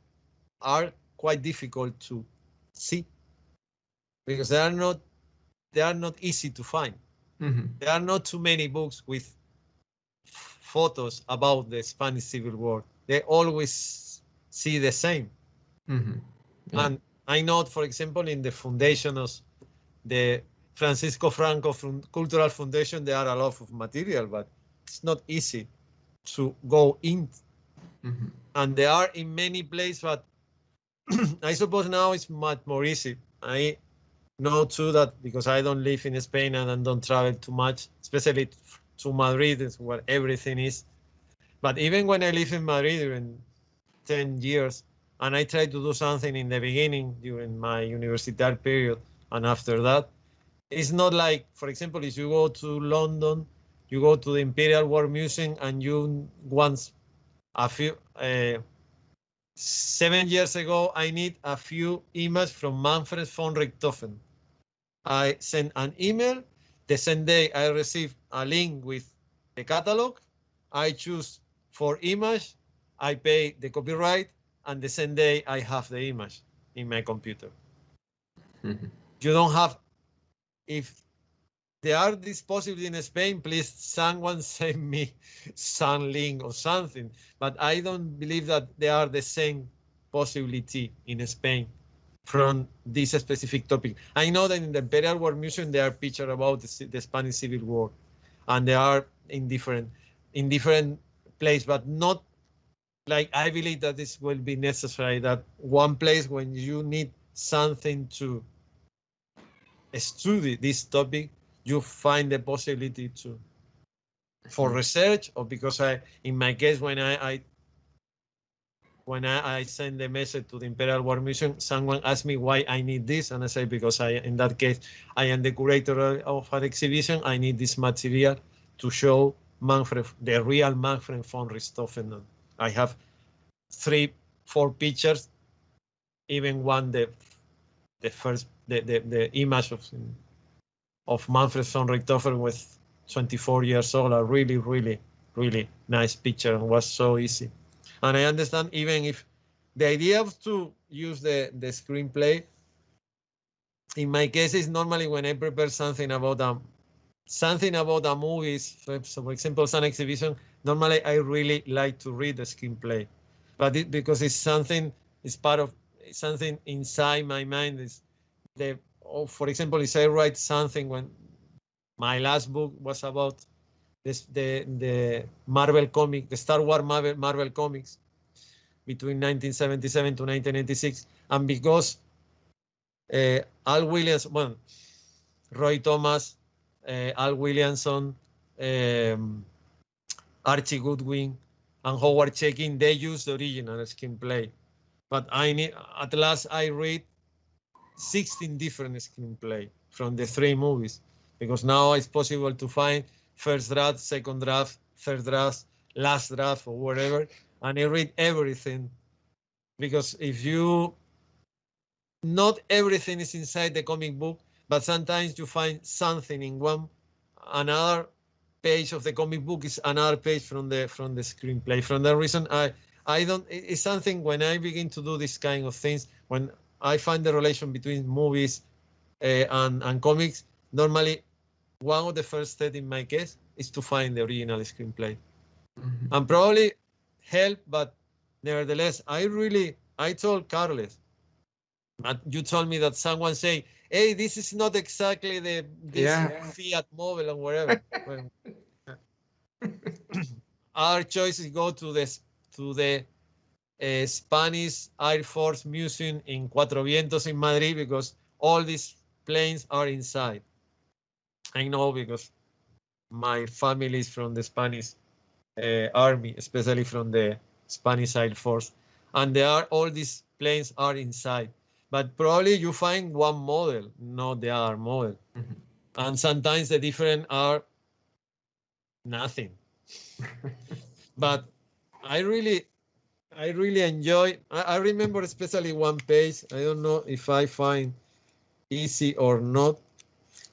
are quite difficult to see because they are not easy to find. There are not too many books with photos about the Spanish Civil War. They always see the same. Yeah. And I know, for example, in the foundation of the Francisco Franco Cultural Foundation, there are a lot of material, but it's not easy to go in. And they are in many places, but I suppose now it's much more easy. I know too that because I don't live in Spain and I don't travel too much, especially to Madrid, is where everything is. But even when I live in Madrid during 10 years, and I tried to do something in the beginning during my university period, and after that, it's not like, for example, if you go to London, you go to the Imperial War Museum, and you once a few 7 years ago, I need a few images from Manfred von Richthofen. I sent an email. The same day I received a link with the catalog. I choose 4 images. I pay the copyright, and the same day I have the image in my computer. You don't have, if there are this possibility in Spain, please someone send me some link or something. But I don't believe that there are the same possibility in Spain from this specific topic. I know that in the Imperial War Museum there are pictures about the Spanish Civil War, and they are in different places, but not like I believe that this will be necessary. That one place when you need something to study this topic, you find the possibility to for research, or because in my case when I send the message to the Imperial War Museum, someone asked me why I need this, and I say because in that case I am the curator of an exhibition. I need this material to show the real Manfred von Richthofen. I have 3-4 pictures, even one the image of Manfred von Richthofen with 24 years old. A really, really, really nice picture, and was so easy. And I understand even if the idea of to use the screenplay, in my case, is normally when I prepare something about a movie, so for example, some exhibition, normally I really like to read the screenplay, but because it's something, it's part of something inside my mind. Is for example, if I write something, when my last book was about the Marvel comic, the Star Wars Marvel comics between 1977 to 1986, and because Al Williams, well, Roy Thomas, Al Williamson, Archie Goodwin, and Howard Checking, they use the original screenplay. But at last I read 16 different screenplay from the 3 movies, because now it's possible to find first draft, second draft, third draft, last draft, or whatever, and I read everything, because not everything is inside the comic book, but sometimes you find something in another page of the comic book is another page from the screenplay. From that reason, it's something when I begin to do this kind of things, when I find the relation between movies and comics, normally one of the first steps in my case is to find the original screenplay. And probably help, but nevertheless, I told Carlos, but you told me that someone say, hey, this is not exactly this Fiat Mobile or whatever. Well, our choices go to the Spanish Air Force Museum in Cuatro Vientos in Madrid, because all these planes are inside. I know, because my family is from the Spanish Army, especially from the Spanish Air Force, and all these planes are inside. But probably you find one model, not the other model. And sometimes the different are nothing. But I really enjoy. I remember especially one page. I don't know if I find easy or not.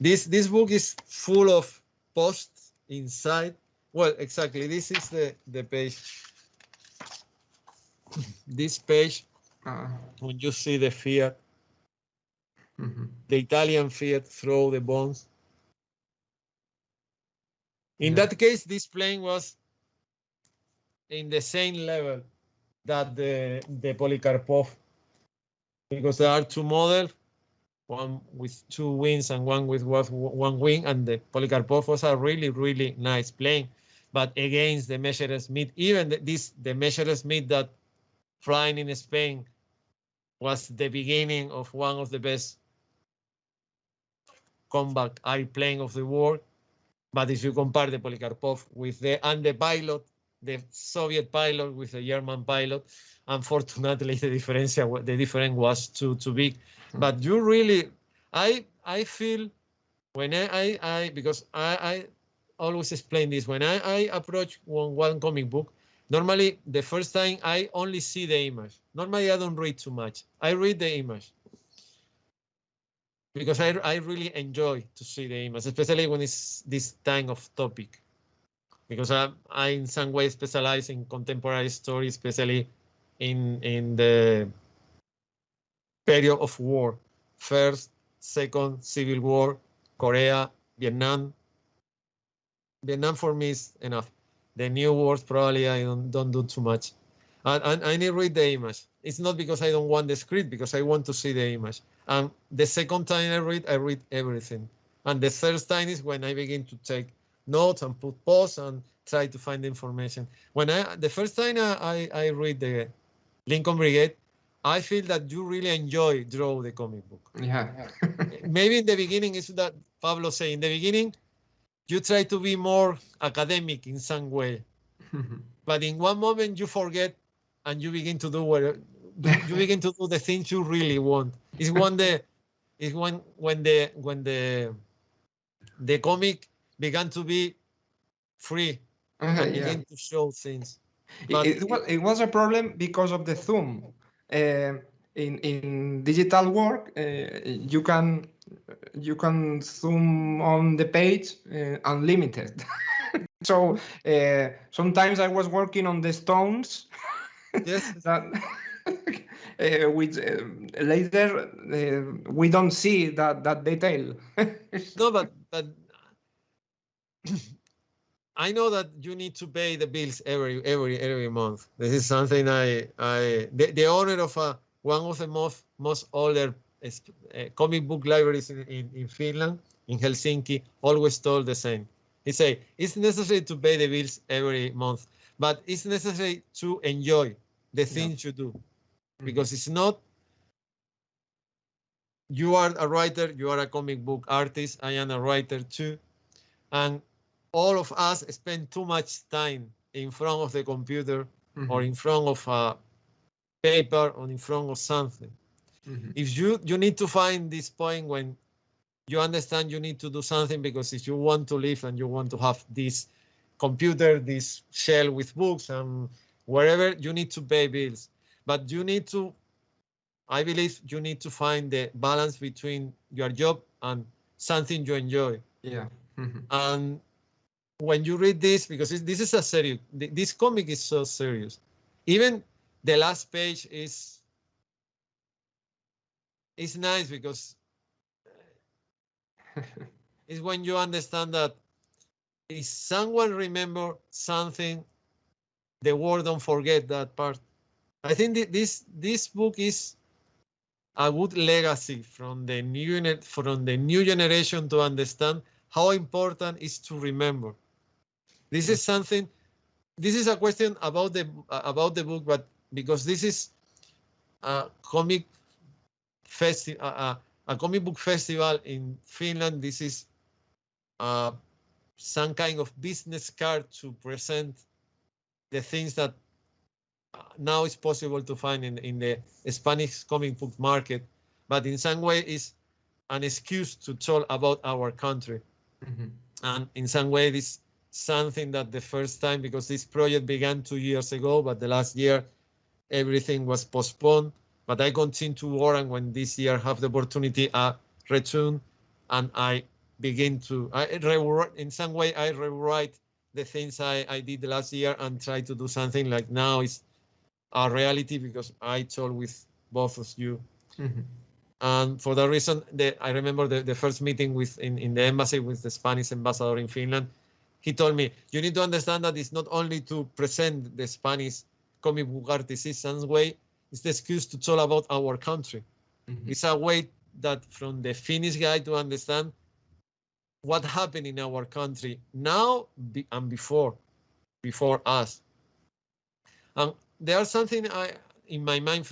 This book is full of posts inside. Well, exactly. This is the page. This page, when you see the Fiat, the Italian Fiat throw the bombs. In that case, this plane was in the same level that the Polikarpov, because there are 2 models, one with 2 wings and one with 1 wing, and the Polikarpov was a really, really nice plane. But against the Messerschmitt, even the Messerschmitt that flying in Spain was the beginning of one of the best combat airplane of the world. But if you compare the Polikarpov with the pilot, the Soviet pilot with the German pilot, unfortunately the difference was too big. But you really, I feel when because I always explain this, when I approach one comic book, normally the first time I only see the image. Normally I don't read too much. I read the image, because I really enjoy to see the image, especially when it's this kind of topic. Because I in some way specialize in contemporary story, especially in the period of war. First, second, Civil War, Korea, Vietnam. Vietnam for me is enough. The new wars probably I don't do too much. And I need to read the image. It's not because I don't want the script, because I want to see the image. And the second time I read everything. And the third time is when I begin to take notes and put pause and try to find the information. The first time I read the Lincoln Brigade, I feel that you really enjoy draw the comic book. Yeah. Maybe in the beginning, is that Pablo say in the beginning, you try to be more academic in some way, but in one moment you forget and you begin to do you begin to do the things you really want. It's when the comic began to be free and begin to show things. But it was a problem because of the zoom. In digital work, you can zoom on the page unlimited. So sometimes I was working on the stones. Yes. Which later we don't see that detail. No, but I know that you need to pay the bills every month. This is something the owner of one of the most older comic book libraries in Finland, in Helsinki, always told the same. He say it's necessary to pay the bills every month, but it's necessary to enjoy the things you do, because it's not you are a writer, you are a comic book artist, I am a writer too. And all of us spend too much time in front of the computer or in front of a paper or in front of something. If you need to find this point when you understand you need to do something, because if you want to live and you want to have this computer, this shell with books and wherever, you need to pay bills. But you need to, I believe you need to find the balance between your job and something you enjoy. Yeah. And when you read this, because this is a serious, this comic is so serious. Even the last page is nice because it's when you understand that if someone remember something, the world don't forget that part. I think this book is a good legacy from the new generation to understand how important it is to remember. This is something. This is a question about the book, but because this is a comic festival, a comic book festival in Finland, this is some kind of business card to present the things that now is possible to find in the Spanish comic book market, but in some way is an excuse to talk about our country. And in some way, this something that the first time, because this project began 2 years ago, but the last year, everything was postponed. But I continue to work, and when this year have the opportunity, I return and I begin to, in some way, I rewrite the things I did the last year and try to do something like now is a reality, because I told with both of you. And for that reason, I remember the first meeting in the embassy with the Spanish ambassador in Finland. He told me, you need to understand that it's not only to present the Spanish comic book artists, in some way, it's the excuse to talk about our country. It's a way that from the Finnish guy to understand what happened in our country now and before us. And there's something in my mind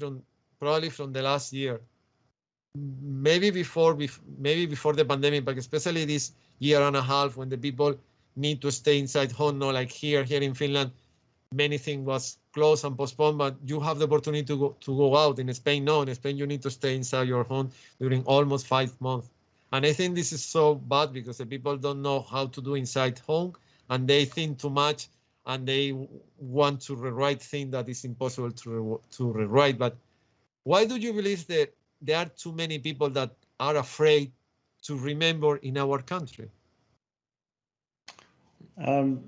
probably from the last year, maybe before the pandemic, but especially this year and a half when the people need to stay inside home. No, like here in Finland, many things was closed and postponed, but you have the opportunity to go out. In Spain, no. In Spain, you need to stay inside your home during almost 5 months. And I think this is so bad because the people don't know how to do inside home, and they think too much, and they want to rewrite things that is impossible to rewrite. But why do you believe that there are too many people that are afraid to remember in our country? I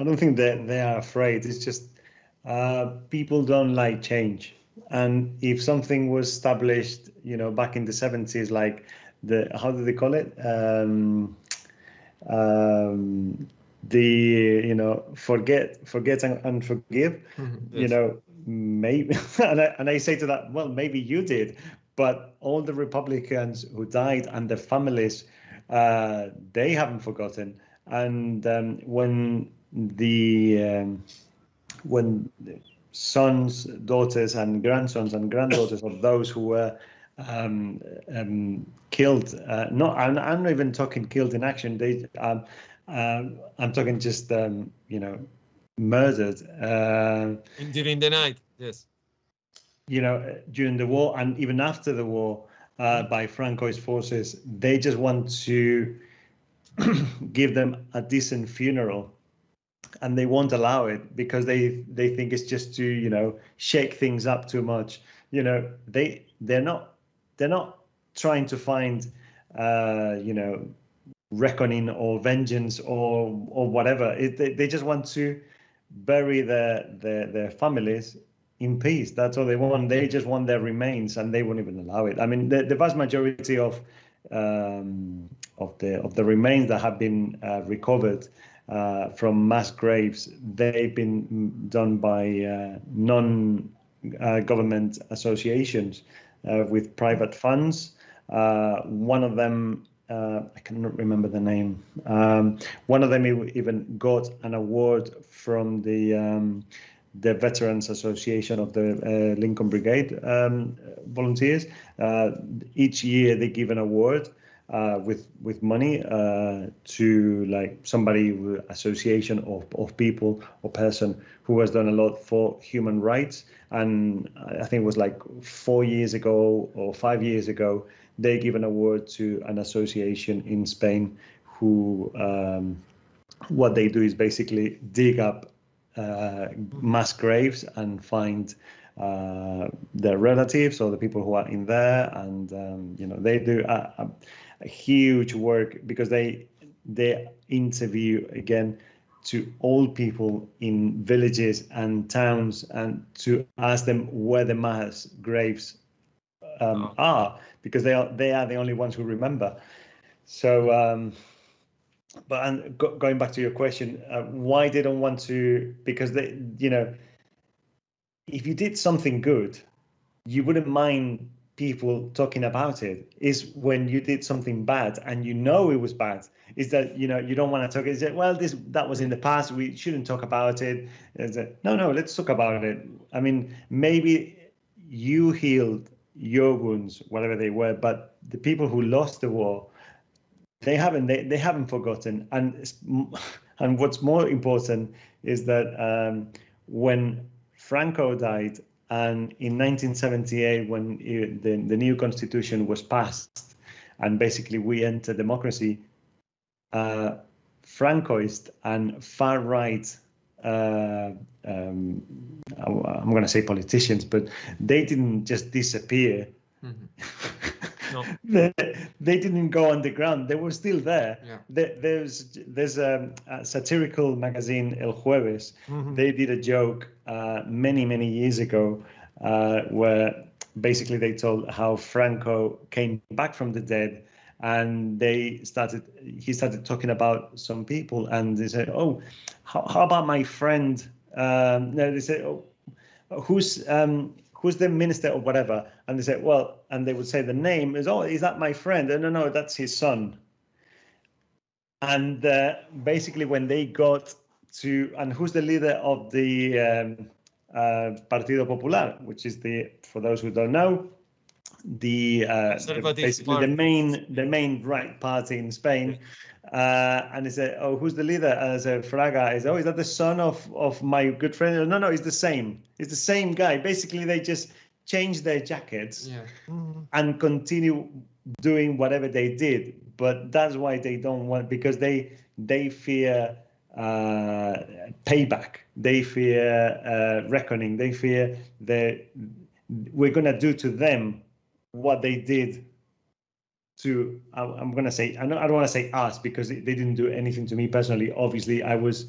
don't think that they are afraid. It's just people don't like change. And if something was established, back in the 70s, like how do they call it? Forget and forgive. Yes. Maybe, and I say to that, well, maybe you did, but all the Republicans who died and their families, they haven't forgotten. And when the sons, daughters, and grandsons and granddaughters of those who were killed, I'm not even talking killed in action. I'm talking just murdered. During the night, yes. During the war and even after the war, by Franco's forces, they just want to give them a decent funeral, and they won't allow it because they think it's just to shake things up too much. They're not trying to find reckoning or vengeance or whatever. They just want to bury their families in peace. That's all they want. They just want their remains, and they won't even allow it. I mean, the vast majority of the remains that have been recovered from mass graves, they've been done by non-government associations with private funds. One of them, I cannot remember the name. One of them even got an award from the the Veterans Association of the Lincoln Brigade volunteers. Each year they give an award with money to like somebody, association of people or person who has done a lot for human rights. And I think it was like 4 years ago or 5 years ago, they give an award to an association in Spain who what they do is basically dig up mass graves and find their relatives or the people who are in there, and you know, they do a huge work because they interview again to old people in villages and towns and to ask them where the mass graves are, because they are the only ones who remember. So but going back to your question, why they don't want to, because they, you know, if you did something good, you wouldn't mind people talking about it. Is when you did something bad and you know it was bad, is that, you know, you don't want to talk. Is it, well, that was in the past, we shouldn't talk about it. Is it, no, let's talk about it. I mean, maybe you healed your wounds, whatever they were, but the people who lost the war, they haven't forgotten. And what's more important is that when Franco died, and in 1978, when the new constitution was passed, and basically we entered democracy, Francoist and far right, I'm going to say politicians, but they didn't just disappear. Mm-hmm. No. They didn't go underground. They were still there. Yeah. There's a satirical magazine, El Jueves. Mm-hmm. They did a joke many years ago where basically they told how Franco came back from the dead, and he started talking about some people, and they said, "Oh, how about my friend?" No, they said, "Oh, who's the minister or whatever?" And they said, well, and they would say the name is, "Oh, is that my friend?" And no, that's his son. And basically when they got to, and who's the leader of the Partido Popular, which is for those who don't know, basically the main right party in Spain. And they said, "Oh, who's the leader?" And I said, Fraga. Is, "Oh, is that the son of my good friend?" No, it's the same. It's the same guy. Basically, they just change their jackets, yeah, and continue doing whatever they did. But that's why they don't want, because they fear payback. They fear reckoning. They fear that we're going to do to them what they did to, I'm going to say, I don't want to say us, because they didn't do anything to me personally. Obviously, I was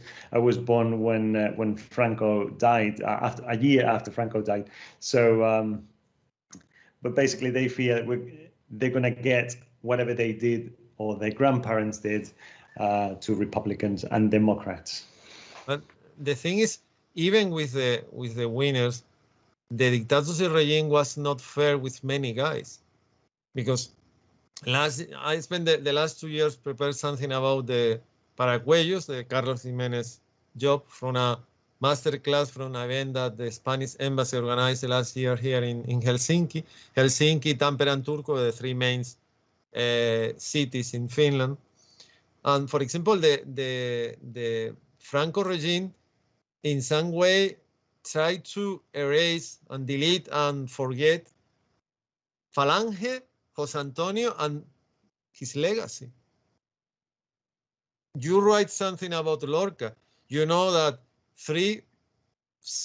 born when Franco died, a year after Franco died. So, but basically they fear they're going to get whatever they did or their grandparents did to Republicans and Democrats. But the thing is, even with the winners, the dictatorship regime was not fair with many guys, because I spent the last 2 years prepared something about the Paraguayos, the Carlos Jimenez job, from a master class from an event that the Spanish embassy organized last year here in Helsinki. Helsinki, Tampere, and Turku, the three main cities in Finland. And for example, the Franco regime in some way tried to erase and delete and forget Falange, José Antonio, and his legacy. You write something about Lorca. You know that 3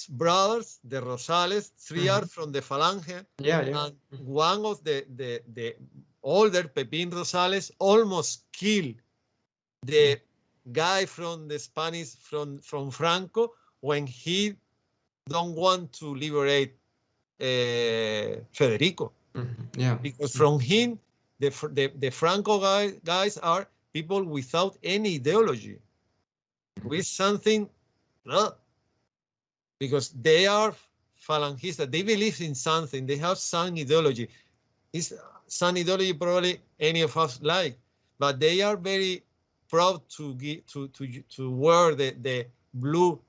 brothers, the Rosales, 3 are from the Falange. Yeah. And one of the older, Pepín Rosales, almost killed the guy from the Spanish, from Franco, when he don't want to liberate Federico. Yeah. Because from him, the Franco guys are people without any ideology, with something, because they are Falangistas. They believe in something. They have some ideology. It's some ideology probably any of us like, but they are very proud to wear the blue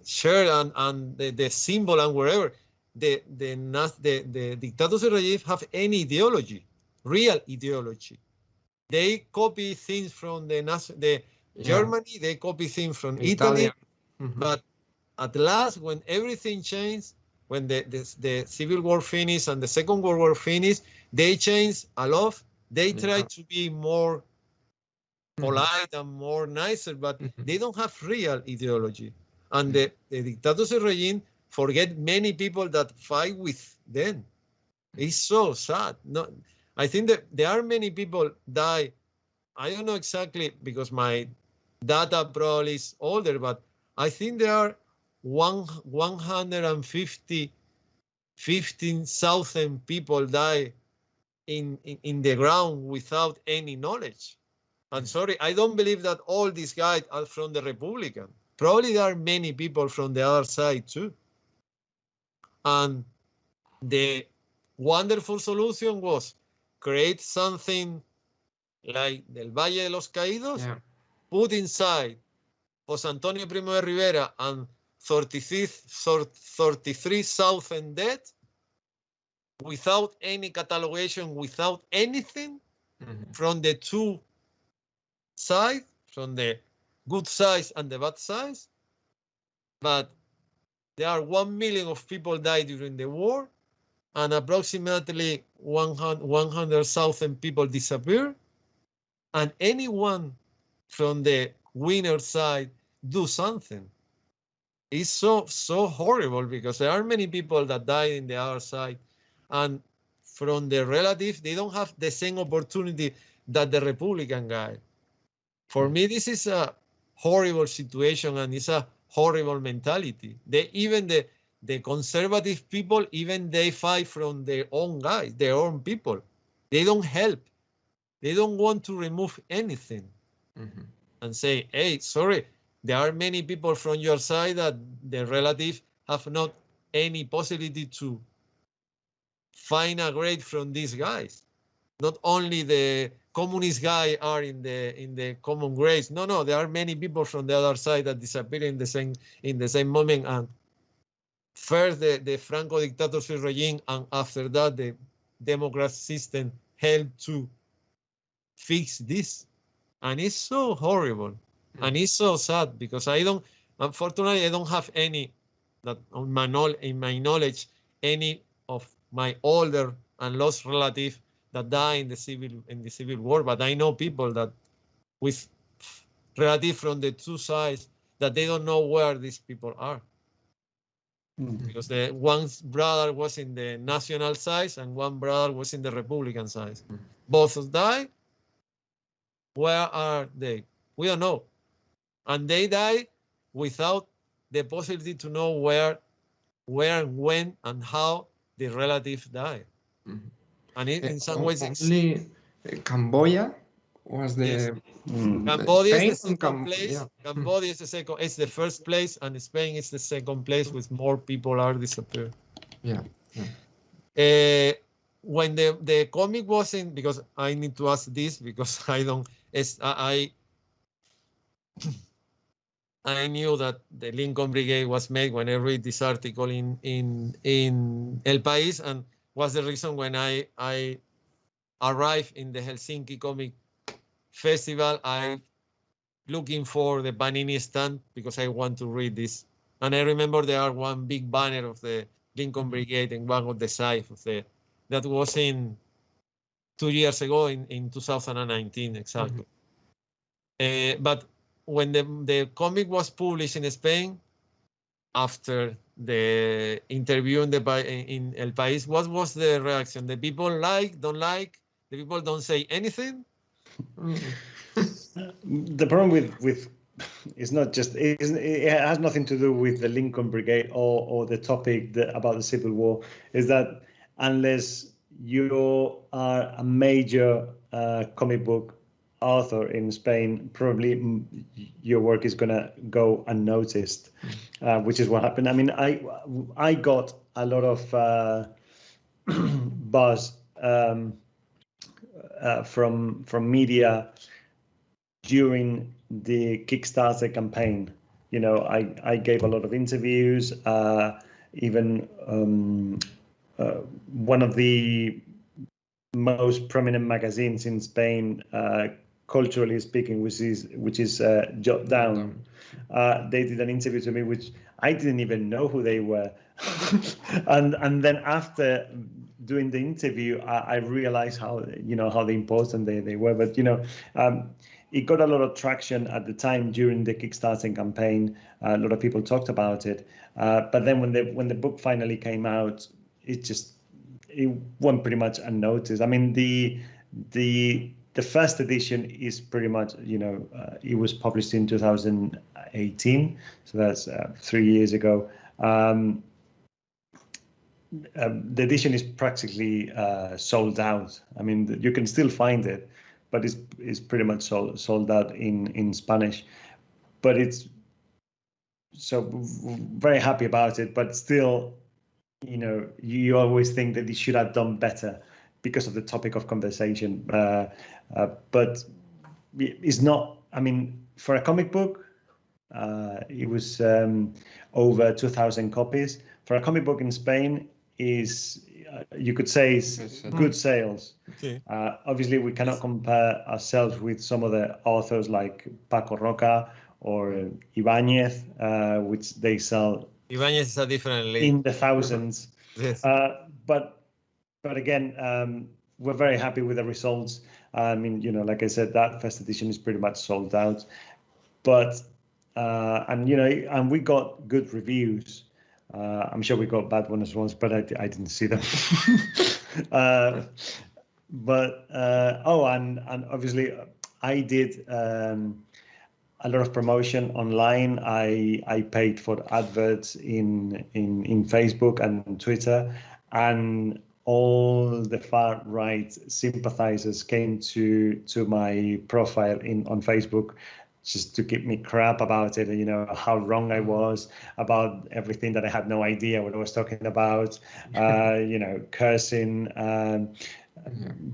shirt and the symbol and wherever. The dictatorship regime have any ideology, real ideology. They copy things from the Germany, they copy things from Italy, but at last, when everything changed, when the Civil War finished and the Second World War finished, they changed a lot. They tried to be more polite and more nicer, but they don't have real ideology. And the dictatorship regime forget many people that fight with them. It's so sad. No, I think that there are many people die. I don't know exactly because my data probably is older, but I think there are 15,000 people die in the ground without any knowledge. I'm sorry, I don't believe that all these guys are from the Republican. Probably there are many people from the other side too. And the wonderful solution was create something like Del Valle de los Caídos, put inside José Antonio Primo de Rivera and 33,000 dead without any catalogation, without anything from the two sides, from the good sides and the bad sides. But there are 1 million of people died during the war and approximately 100,000 people disappear. And anyone from the winner side do something. It's so horrible because there are many people that died in the other side, and from the relative, they don't have the same opportunity that the Republican guy. For me, this is a horrible situation and it's a horrible mentality. Even the conservative people, even they fight from their own guys, their own people. They don't help. They don't want to remove anything and say, hey, sorry, there are many people from your side that the relative have not any possibility to find a grade from these guys. Not only the communist guy are in the common grades. No, there are many people from the other side that disappear in the same moment. And first the Franco dictatorship regime, and after that the democratic system helped to fix this. And it's so horrible. And it's so sad because unfortunately, I don't have any that in my knowledge, any of my older and lost relatives that die in the civil war. But I know people that with relatives from the two sides that they don't know where these people are. Because the one brother was in the national side and one brother was in the Republican side. Both died. Where are they? We don't know. And they died without the possibility to know where, when, and how the relative died. And in some ways, only Cambodia was the Cambodia is the second place. Cambodia is the second. It's the first place, and Spain is the second place with more people are disappeared. When the comic wasn't, because I need to ask this because I knew that the Lincoln Brigade was made when I read this article in El País, and was the reason when I arrived in the Helsinki Comic Festival, I looking for the Panini stand because I want to read this. And I remember there are one big banner of the Lincoln Brigade and one of the side of that was in 2 years ago in 2019 exactly. But when the comic was published in Spain, after the interview in El País, what was the reaction? The people don't like? The people don't say anything? The problem with it's not just it has nothing to do with the Lincoln Brigade or the topic about the Civil War. Is that unless you are a major comic book author in Spain, probably your work is gonna go unnoticed, which is what happened. I mean, I got a lot of buzz from media during the Kickstarter campaign. you know, I gave a lot of interviews. Even one of the most prominent magazines in Spain, culturally speaking, which is Jot Down. They did an interview to me, which I didn't even know who they were, and then after doing the interview, I realized how important they were. But it got a lot of traction at the time during the Kickstarter campaign. A lot of people talked about it, but then when the book finally came out, it went pretty much unnoticed. I mean, the first edition is pretty much, it was published in 2018, so that's 3 years ago. The edition is practically sold out. I mean, you can still find it, but it's pretty much sold out in Spanish. But it's so very happy about it. But still, you always think that it should have done better because of the topic of conversation. But it's not. I mean, for a comic book, it was over 2,000 copies. For a comic book in Spain, you could say is good sales. Okay. Obviously, we cannot compare ourselves with some of the authors like Paco Roca or Ibáñez, which they sell. Ibáñez is a different league. In the thousands. Yes. But again, we're very happy with the results. I mean, like I said, that first edition is pretty much sold out. But and we got good reviews. I'm sure we got bad ones once, but I didn't see them. And obviously I did a lot of promotion online. I paid for adverts in Facebook and Twitter, and all the far right sympathizers came to my profile on Facebook just to give me crap about it, how wrong I was about everything, that I had no idea what I was talking about, cursing.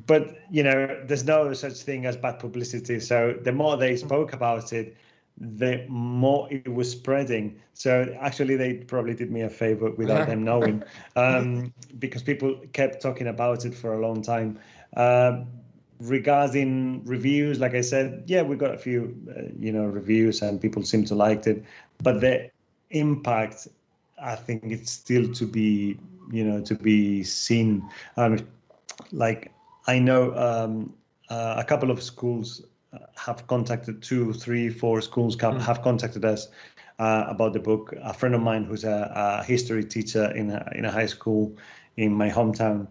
But, there's no such thing as bad publicity. So the more they spoke about it, the more it was spreading. So actually, they probably did me a favor without them knowing, because people kept talking about it for a long time. Regarding reviews, like I said, yeah, we got a few, reviews, and people seem to like it. But the impact, I think, it's still to be seen. Like I know a couple of schools have contacted 2, 3, 4 schools have contacted us about the book. A friend of mine who's a history teacher in a high school in my hometown,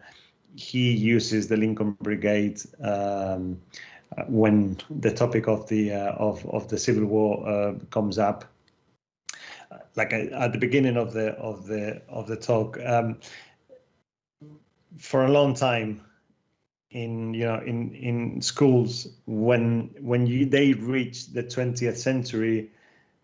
he uses the Lincoln Brigade when the topic of the Civil War comes up. Like at the beginning of the talk, for a long time in schools, when they reached the 20th century,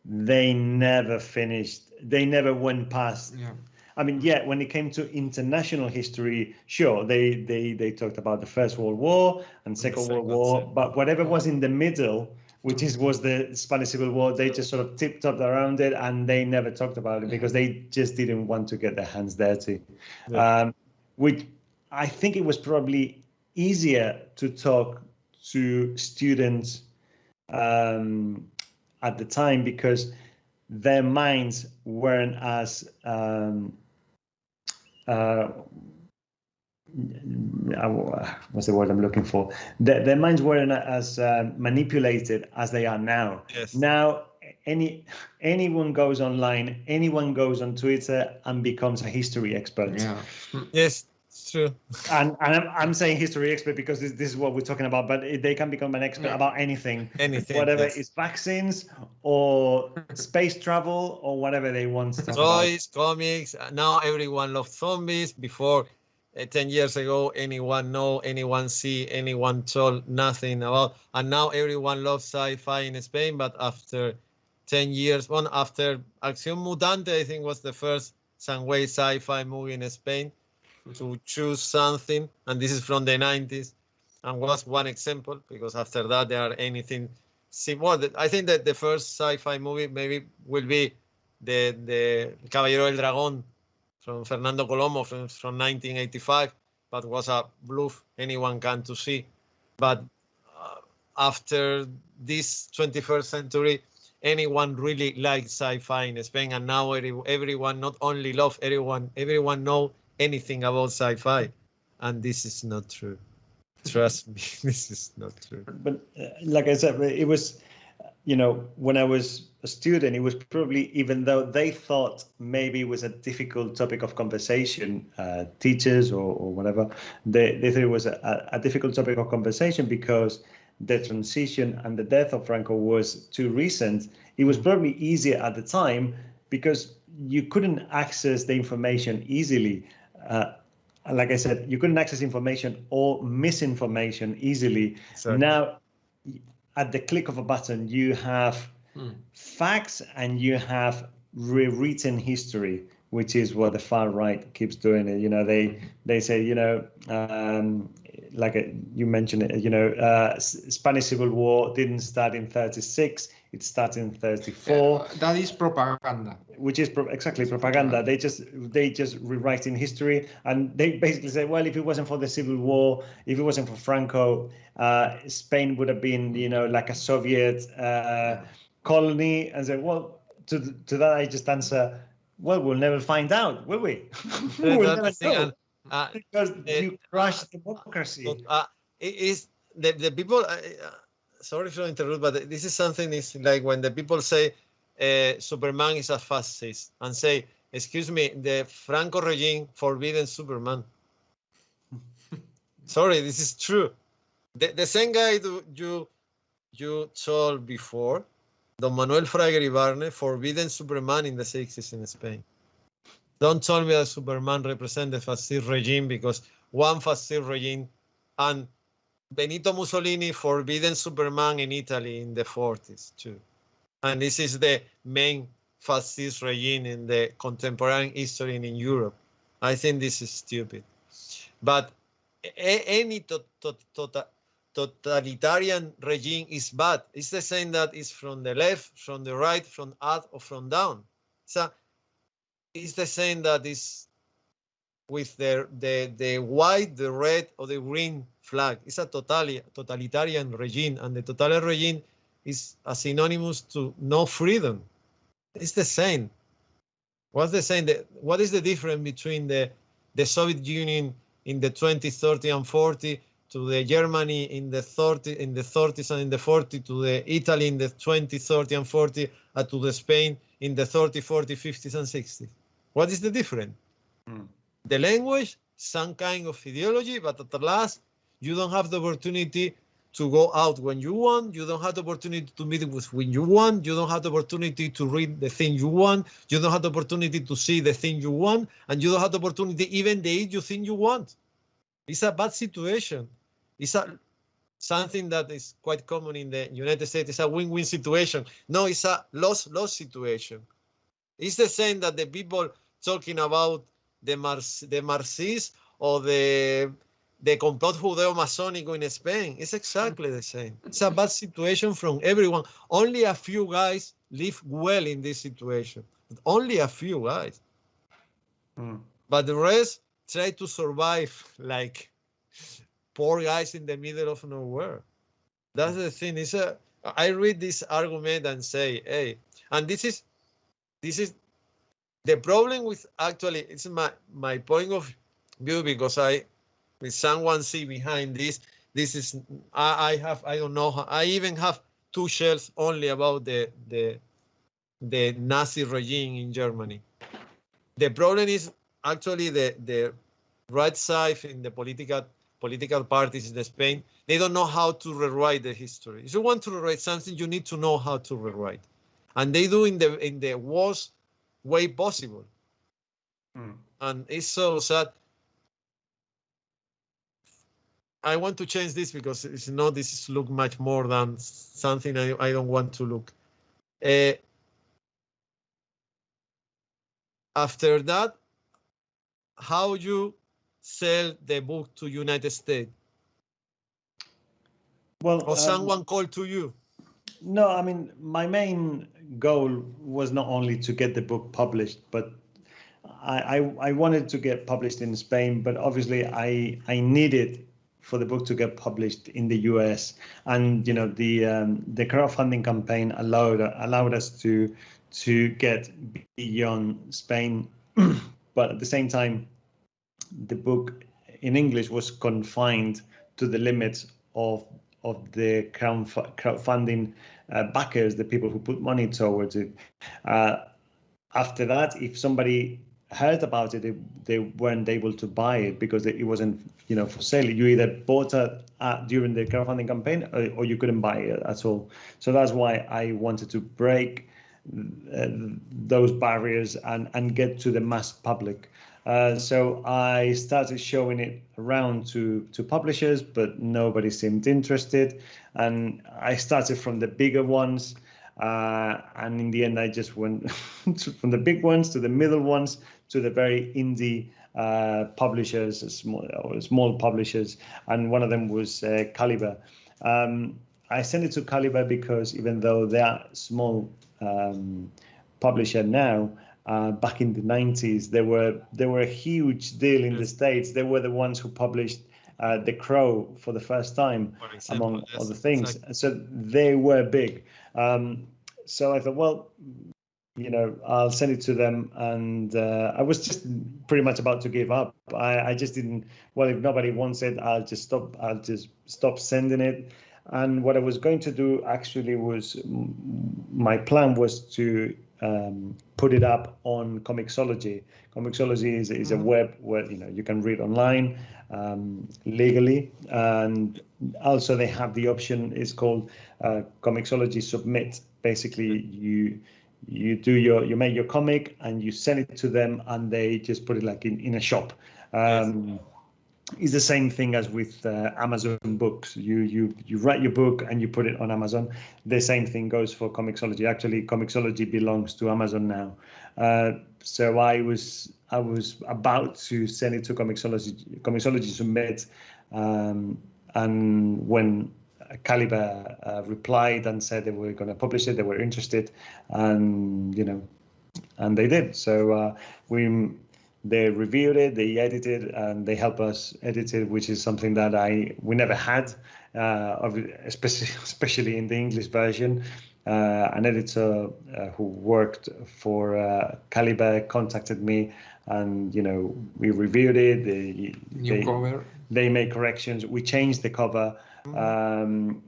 they never finished. They never went past. Yeah. I mean, yeah, when it came to international history, sure, they talked about the First World War and Second World War, but whatever was in the middle, which was the Spanish Civil War, they just sort of tiptoed around it, and they never talked about it because they just didn't want to get their hands dirty. Yeah. Which I think it was probably easier to talk to students at the time because their minds weren't as what's the word I'm looking for? Their minds weren't as manipulated as they are now. Yes. Now, anyone goes online, anyone goes on Twitter and becomes a history expert. Yeah. Yes, it's true. And I'm saying history expert because this is what we're talking about, but they can become an expert about anything. Whatever is vaccines or space travel or whatever they want to talk about. Toys, comics. Now everyone loves zombies. Before 10 years ago, anyone know, anyone see, anyone told nothing about. And now everyone loves sci-fi in Spain. But after 10 years, after Acción Mutante, I think was the first Sangway sci-fi movie in Spain to choose something, and this is from the 90s, and was one example, because after that there are anything see more. I think that the first sci-fi movie maybe will be the Caballero del Dragón from Fernando Colomo from 1985, but was a bluff anyone can to see. But after this 21st century, anyone really likes sci-fi in Spain, and now everyone not only love, everyone know anything about sci-fi, and this is not true. Trust me, this is not true. But like I said, it was, when I was a student, it was probably, even though they thought maybe it was a difficult topic of conversation, teachers or whatever, they thought it was a difficult topic of conversation because the transition and the death of Franco was too recent. It was probably easier at the time because you couldn't access the information easily. Like I said, you couldn't access information or misinformation easily. Exactly. Now, at the click of a button, you have facts and you have rewritten history, which is what the far right keeps doing. They say, like you mentioned it, Spanish Civil War didn't start in 36, it started in 34. That is propaganda. Which is exactly propaganda. They just rewrite in history, and they basically say, well, if it wasn't for the Civil War, if it wasn't for Franco, Spain would have been, like a Soviet colony. And say, well, to that I just answer, well, we'll never find out, will we? We'll never know. Because you crushed democracy. It is the people. Sorry to interrupt, but this is something. Is like when the people say Superman is a fascist, and say, "Excuse me, the Franco regime forbidden Superman." Sorry, this is true. The same guy you told before, Don Manuel Fraga Iribarne, forbidden Superman in the 60s in Spain. Don't tell me that Superman represents the fascist regime, because one fascist regime, and Benito Mussolini forbidden Superman in Italy in the 40s too. And this is the main fascist regime in the contemporary history in Europe. I think this is stupid. But any totalitarian regime is bad. It's the same that is from the left, from the right, from up or from down. So it's the same that is with the white, the red, or the green flag. It's a totalitarian regime, and the totalitarian regime is a synonymous to no freedom. It's the same. What's the same? What is the difference between the Soviet Union in the 20s, 30, and 40 to the Germany in the 30s and in the 40, to the Italy in the 20, 30, and 40, and to the Spain in the 30, 40, 50s, and 60s? What is the difference? The language, some kind of ideology, but at the last, you don't have the opportunity to go out when you want. You don't have the opportunity to meet with when you want. You don't have the opportunity to read the thing you want. You don't have the opportunity to see the thing you want. And you don't have the opportunity even to eat you think you want. It's a bad situation. It's something that is quite common in the United States. It's a win-win situation. No, it's a loss-loss situation. It's the same that the people talking about the Marxists or the complot Judeo-Masonic in Spain. It's exactly the same. It's a bad situation from everyone. Only a few guys live well in this situation. Only a few guys. But the rest try to survive like poor guys in the middle of nowhere. That's the thing. I read this argument and say, hey, and this is the problem with, actually, it's my point of view, because with someone see behind this is, I don't know, I even have 2 shelves only about the Nazi regime in Germany. The problem is actually the right side in the political parties in Spain. They don't know how to rewrite the history. If you want to rewrite something, you need to know how to rewrite, and they do in the worst way possible. And it's so sad. I want to change this because this is look much more than something I don't want to look. After that, how you sell the book to United States? Well, or someone called to you? No, I mean, my main goal was not only to get the book published, but I wanted to get published in Spain, but obviously I needed for the book to get published in the US, and you know the crowdfunding campaign allowed us to get beyond Spain, but at the same time, the book in English was confined to the limits of the crowdfunding backers, the people who put money towards it. After that, if somebody heard about it, they weren't able to buy it because it wasn't, you know, for sale. You either bought it during the crowdfunding campaign, or you couldn't buy it at all. So that's why I wanted to break those barriers and get to the mass public. So I started showing it around to publishers, but nobody seemed interested. And I started from the bigger ones. And in the end, I just went from the big ones to the middle ones to the very indie publishers, small publishers. And one of them was Caliber. I sent it to Caliber because even though they are small publisher now, back in the 90s, they were a huge deal in the States. They were the ones who published The Crow for the first time, example, among other things. Exactly. So they were big. So I thought, well, you know, I'll send it to them. And I was just pretty much about to give up. I just didn't, well, if nobody wants it, I'll just stop sending it. And what I was going to do actually was, my plan was to put it up on Comixology. Comixology is a web where, you know, you can read online legally, and also they have the option, it's called Comixology Submit. Basically, you make your comic and you send it to them, and they just put it like in a shop. It's the same thing as with Amazon books. You write your book and you put it on Amazon. The same thing goes for Comixology. Actually, Comixology belongs to Amazon now. So I was about to send it to Comixology Submit, and when Caliber replied and said they were going to publish it, they were interested, and you know, and they did. So they reviewed it, they edited, and they helped us edit it, which is something that we never had, especially in the English version. An editor who worked for Caliber contacted me, and you know, we reviewed it. They made corrections. We changed the cover, and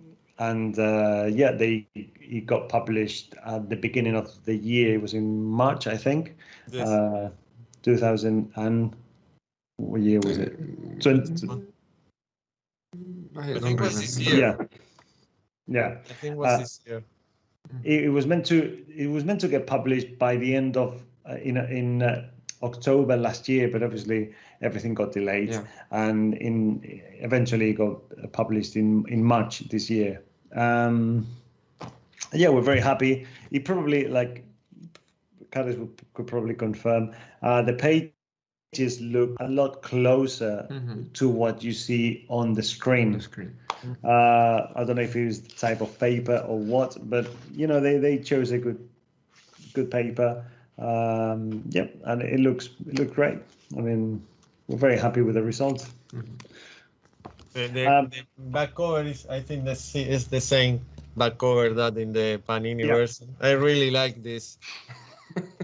yeah, it got published at the beginning of the year. It was in March, I think. Yes. 2000 and what year was it? I think it was this year. Yeah. I think it was this year. It was meant to get published by the end of in October last year, but obviously everything got delayed, and eventually got published in March this year. Yeah, we're very happy. It probably, like Carlos could probably confirm, the pages look a lot closer to what you see on the screen. I don't know if it was the type of paper or what, but you know, they chose a good paper. Yep, and it looked great. I mean, we're very happy with the result. The back cover is, I think, is the same back cover that in the Panini version. I really like this.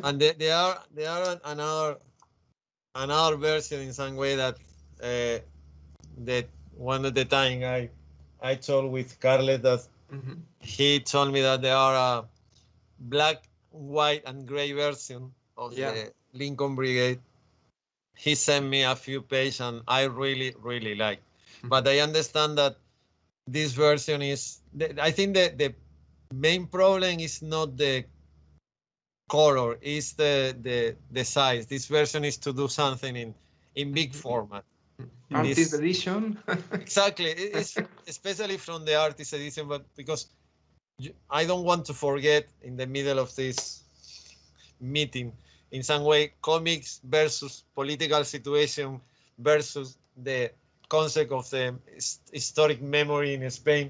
And there are another version in some way that that one of the time I told with Carles that he told me that there are a black, white, and gray version of the Lincoln Brigade. He sent me a few pages, and I really, really like. But I understand that this version is. I think the main problem is not the color, is the size. This version is to do something in big format. Artist edition. Exactly. It's especially from the artist edition, but because I don't want to forget in the middle of this meeting, in some way, comics versus political situation versus the concept of the historic memory in Spain.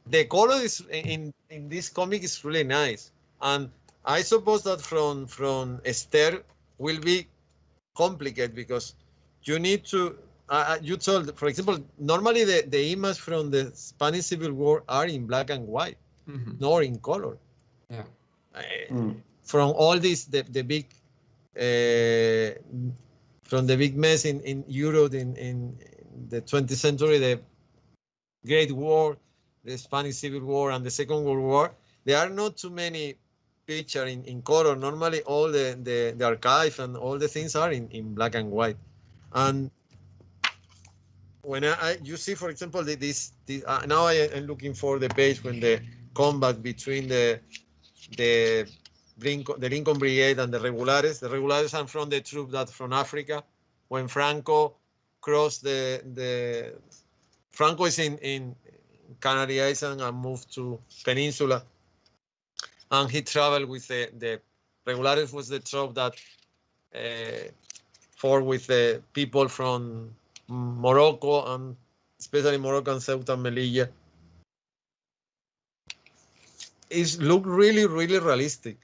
the color is in this comic is really nice, and I suppose that from Esther will be complicated because you need to. You told, for example, normally the image from the Spanish Civil War are in black and white, nor in color. Yeah. From all this, the big, from the big mess in Europe in the 20th century, the Great War, the Spanish Civil War, and the Second World War, there are not too many pictures in color. Normally, all the archive and all the things are in black and white. And when you see, for example, this now I am looking for the page when the combat between the Lincoln Brigade and the Regulares. The Regulares are from the troop that from Africa. When Franco crossed Franco is in Canary Island and moved to Peninsula, and he traveled with the Regulares was the troop that fought with the people from Morocco, and especially Morocco and Ceuta and Melilla. It looked really, really realistic.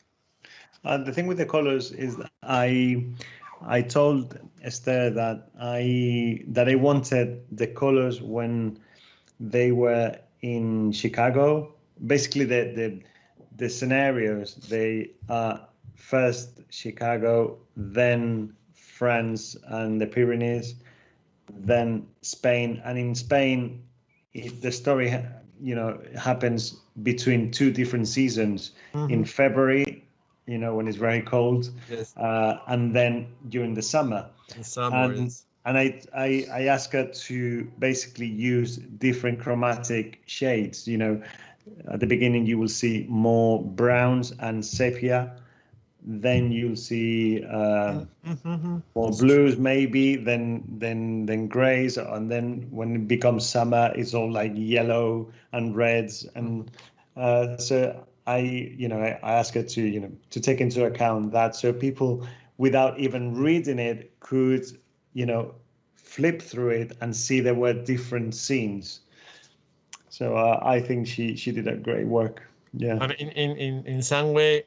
And the thing with the colors is that I told Esther that I wanted the colors when they were in Chicago. Basically, the scenarios, they are first Chicago, then France and the Pyrenees, then Spain. And in Spain, the story, happens between two different seasons. In February, when it's very cold, yes. And then during the summer. In summer, yes. And I asked her to basically use different chromatic shades. At the beginning you will see more browns and sepia, then you'll see more blues maybe, then grays, and then when it becomes summer it's all like yellow and reds, and so I asked her to take into account that, so people without even reading it could flip through it and see there were different scenes. So I think she did a great work. Yeah. And in some way,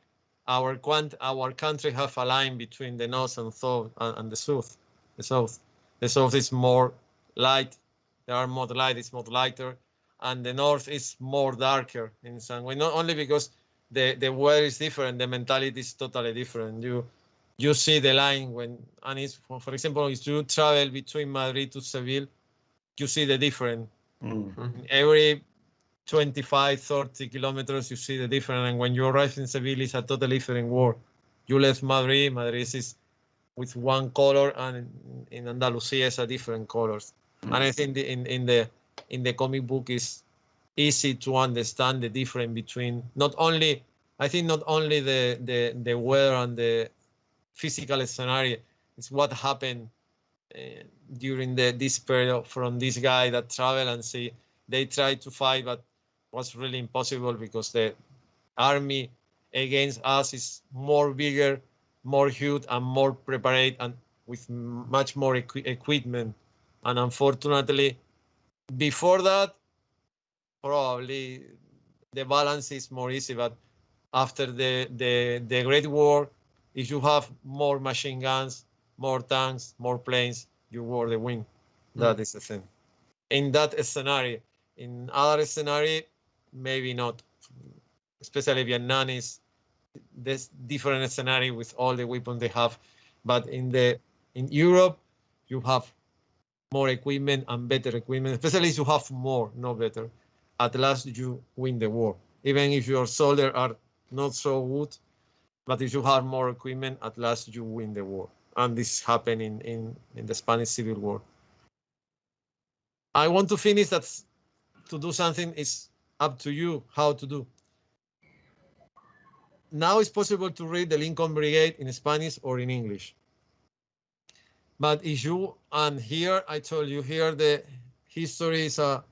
our country have a line between the north and south and the south. The south is more light. There are more light. It's more lighter, and the north is more darker in some way. Not only because the weather is different, the mentality is totally different. You see the line and it's, for example, if you travel between Madrid to Seville, you see the difference. Every 25, 30 kilometers, you see the difference. And when you arrive in Seville, it's a totally different world. You left Madrid is with one color, and in Andalusia, it's a different colors. And I think in the comic book is easy to understand the difference between not only the weather and the physical scenario. It's what happened during this period from this guy that traveled and see they tried to fight, but was really impossible because the army against us is more bigger, more huge, and more prepared, and with much more equipment. And unfortunately, before that, probably the balance is more easy. But after the Great War, if you have more machine guns, more tanks, more planes, you were the win. That is the thing. In that scenario, in other scenario, maybe not. Especially Vietnam is this different scenario with all the weapons they have. But in Europe, you have more equipment and better equipment. Especially if you have more, not better. At last, you win the war. Even if your soldiers are not so good, but if you have more equipment, at last you win the war. And this happened in the Spanish Civil War. I want to finish that to do something is up to you how to do. Now it's possible to read the Lincoln Brigade in Spanish or in English. But if you, and here I told you, here the history is a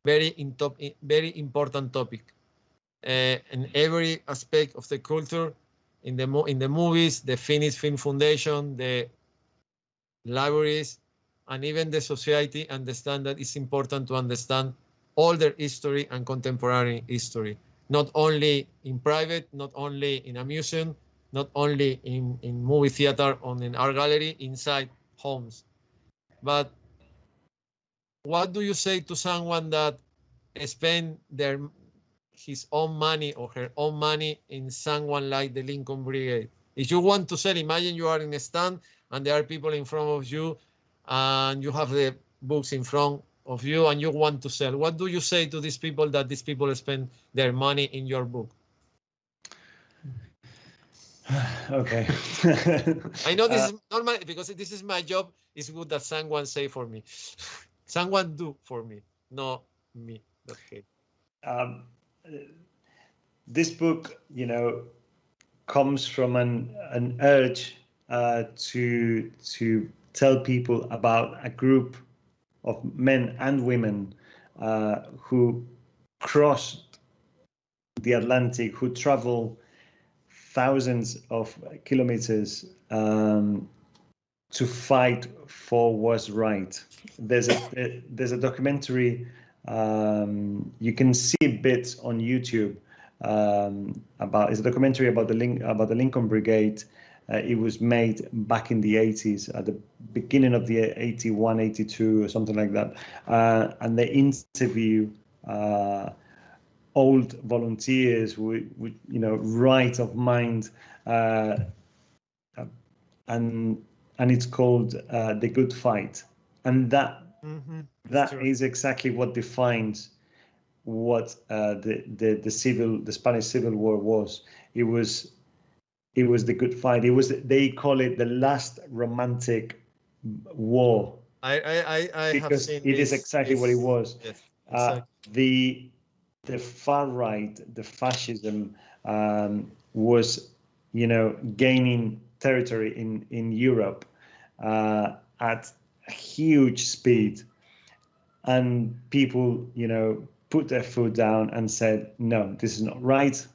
very important topic. In every aspect of the culture, in the movies, the Finnish Film Foundation, the libraries, and even the society understand that it's important to understand older history and contemporary history, not only in private, not only in a museum, not only in movie theater or in art gallery, inside homes. But what do you say to someone that spend his own money or her own money in someone like the Lincoln Brigade? If you want to sell, imagine you are in a stand and there are people in front of you and you have the books in front of you and you want to sell. What do you say to these people that these people spend their money in your book? Okay. I know this is normal because this is my job. It's good that someone say for me. Someone do for me, not me. Okay. This book, you know, comes from an urge to tell people about a group of men and women who crossed the Atlantic, who travel thousands of kilometers to fight for what's right. There's a documentary. You can see bits on YouTube it's a documentary about the Lincoln Brigade. It was made back in the 80s, at the beginning of the 81, 82 or something like that, and they interview old volunteers with you know, right of mind, and it's called The Good Fight, and that is exactly what defines what the Spanish Civil War was. It was the good fight. They call it the last romantic war. I because have seen it is exactly what it was. Yes, exactly. The far right, the fascism, was, you know, gaining territory in Europe at a huge speed, and people, you know, put their foot down and said, no, this is not right.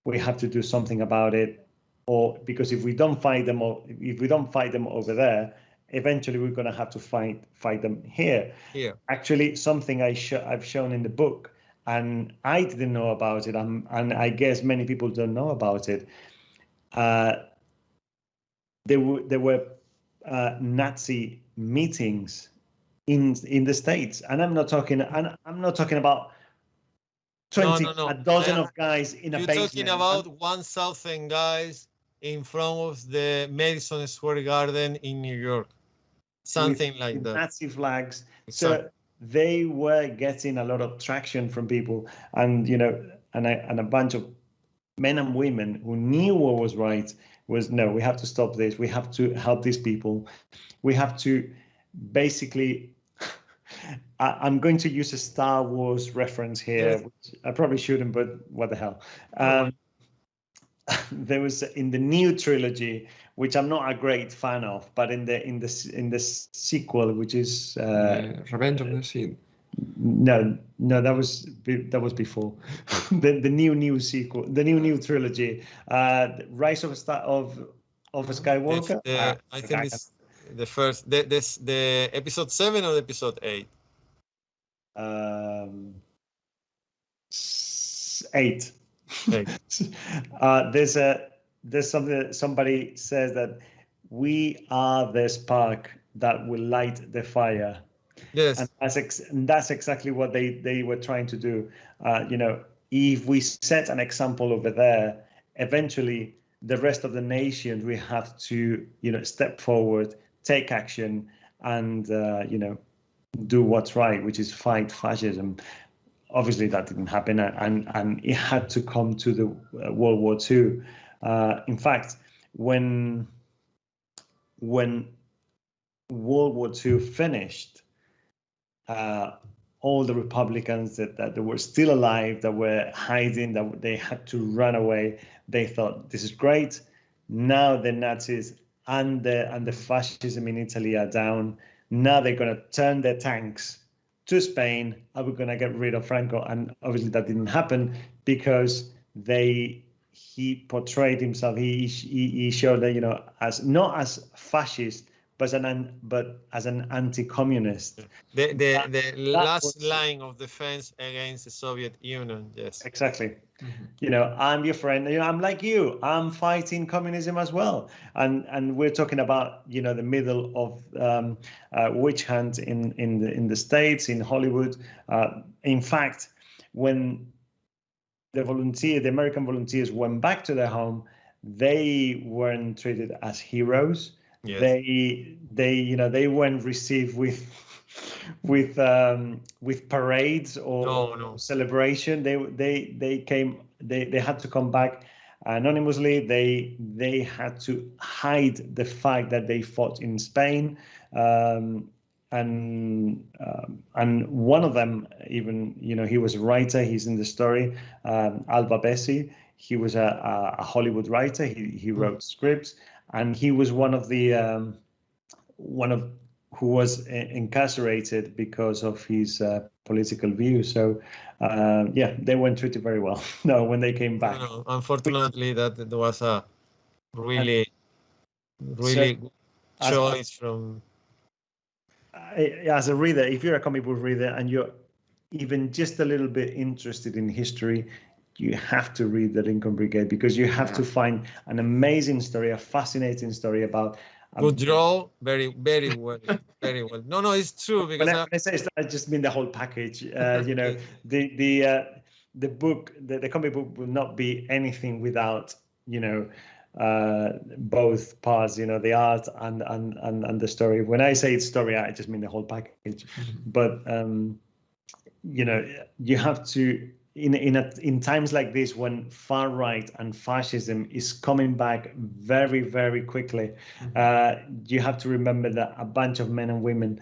We have to do something about it, or because if we don't fight them, or if we don't fight them over there, eventually we're going to have to fight them here. Actually, something I've shown in the book, and I didn't know about it, and I guess many people don't know about it. There were Nazi meetings in the States, and I'm not talking about 20, a dozen of guys in a basement. You're talking about 1,000 guys in front of the Madison Square Garden in New York, something like that. Nazi flags. Exactly. So they were getting a lot of traction from people, and you know, and a bunch of men and women who knew what was right was, no, we have to stop this. We have to help these people. We have to basically. I'm going to use a Star Wars reference here, yes. Which I probably shouldn't, but what the hell. There was in the new trilogy, which I'm not a great fan of, but in the sequel, which is Revenge of the Sith. No, that was before. the new sequel, the new trilogy, Rise of Skywalker. I think it's the first. The episode 7 or episode 8. 8. There's something that somebody says that we are the spark that will light the fire. Yes, and that's exactly what they were trying to do. You know, if we set an example over there, eventually the rest of the nation, we have to, you know, step forward, take action, and you know, do what's right, which is fight fascism. Obviously, that didn't happen, and it had to come to the World War II. In fact, when World War II finished, all the Republicans that were still alive, that were hiding, that they had to run away, they thought, this is great. Now the Nazis and the fascism in Italy are down. Now they're going to turn their tanks to Spain, and we're going to get rid of Franco. And obviously that didn't happen because he portrayed himself. He showed that, you know, as not as fascist, but as an anti-communist. The last was, line of defense against the Soviet Union. Yes, exactly. You know, I'm your friend. You know, I'm like you. I'm fighting communism as well. And we're talking about, you know, the middle of witch hunt in the States, in Hollywood. In fact, when the American volunteers went back to their home, they weren't treated as heroes. yes. They weren't received with parades or celebration. They had to come back anonymously. They had to hide the fact that they fought in Spain. And one of them, even, you know, he was a writer. He's in the story, Alba Bessi. He was a Hollywood writer. He wrote scripts, and he was one of who was incarcerated because of his political views. So yeah, they weren't treated very well. No, when they came back. No, unfortunately, that was a really good choice from. As a reader, if you're a comic book reader and you're even just a little bit interested in history, you have to read the Lincoln Brigade, because you have to find an amazing story, a fascinating story about. Good draw, very well, very well. No, it's true, because when I say I just mean the whole package. You know, the book, the comic book will not be anything without, you know, both parts, you know, the art and the story. When I say story, I just mean the whole package. But you know, you have to, in times like this, when far right and fascism is coming back very, very quickly, you have to remember that a bunch of men and women,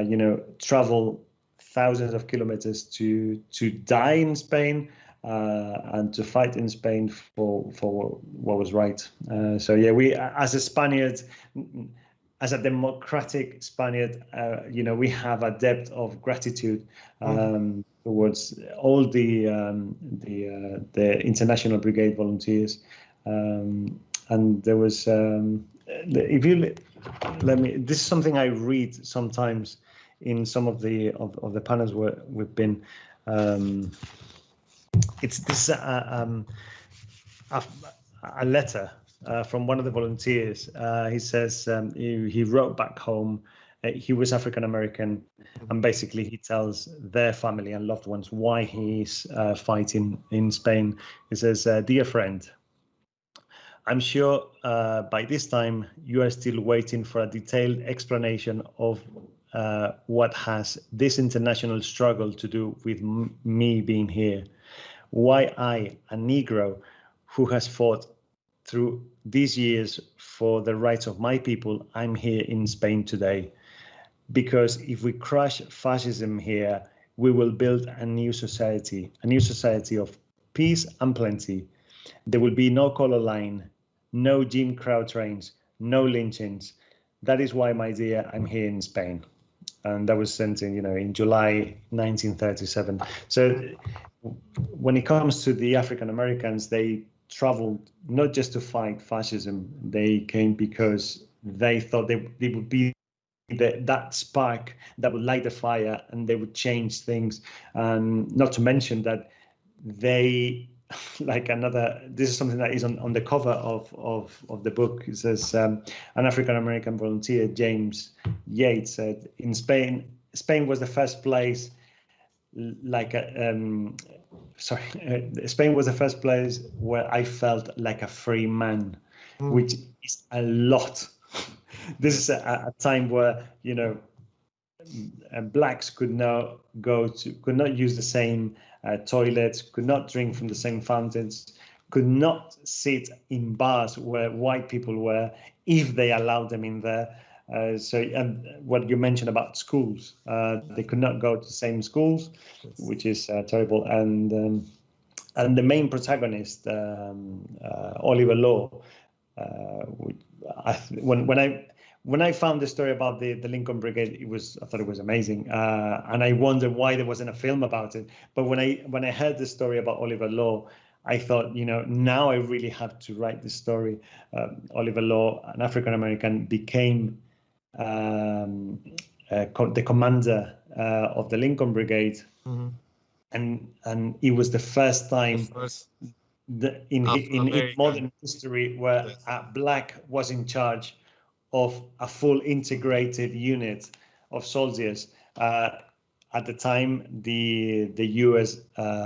you know, travel thousands of kilometers to die in Spain. And to fight in Spain for what was right. So yeah, we, as a Spaniard, as a democratic Spaniard, you know, we have a depth of gratitude towards all the International Brigade volunteers. And there was, if you let me, this is something I read sometimes in some of the panels where we've been. It's this a letter from one of the volunteers. He says he wrote back home. He was African American, and basically he tells their family and loved ones why he's fighting in Spain. He says, "Dear friend, I'm sure by this time you are still waiting for a detailed explanation of what has this international struggle to do with me being here. Why I, a Negro who has fought through these years for the rights of my people, I'm here in Spain today. Because if we crush fascism here, we will build a new society of peace and plenty. There will be no color line, no Jim Crow trains, no lynchings. That is why, my dear, I'm here in Spain." And that was sent in, you know, in July 1937. So when it comes to the African Americans, they traveled not just to fight fascism. They came because they thought they would be that spark that would light the fire, and they would change things. Not to mention that they, like this is something that is on the cover of the book. It says an African American volunteer, James Yates, said, in Spain was the first place Spain was the first place where I felt like a free man, which is a lot. This is a time where, you know, blacks could not use the same toilets, could not drink from the same fountains, could not sit in bars where white people were, if they allowed them in there. And what you mentioned about schools, they could not go to the same schools, which is terrible. And the main protagonist, Oliver Law, when I found the story about the Lincoln Brigade, I thought it was amazing, and I wondered why there wasn't a film about it. But when I heard the story about Oliver Law, I thought, you know, now I really have to write this story. Oliver Law, an African American, became the commander of the Lincoln Brigade, and it was the first time in modern history where a black was in charge of a full integrated unit of soldiers. At the time, the U.S.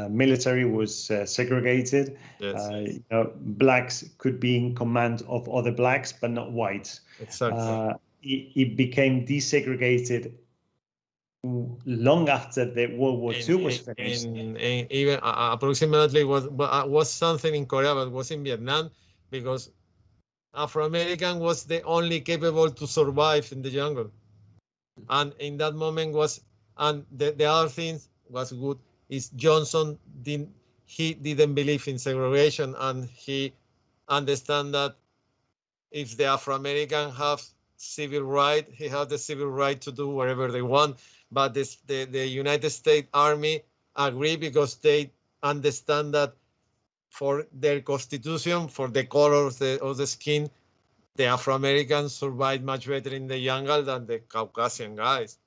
Military was segregated. Yes. Blacks could be in command of other blacks, but not whites. Exactly. It became desegregated long after the World War II was finished. Even approximately was something in Korea, but was in Vietnam, because Afro-American was the only capable to survive in the jungle. And in that moment and the other thing was good is Johnson didn't believe in segregation, and he understand that if the Afro-American have civil right, he has the civil right to do whatever they want. But the United States Army agree because they understand that for their constitution, for the color of the skin, the Afro-Americans survive much better in the jungle than the Caucasian guys.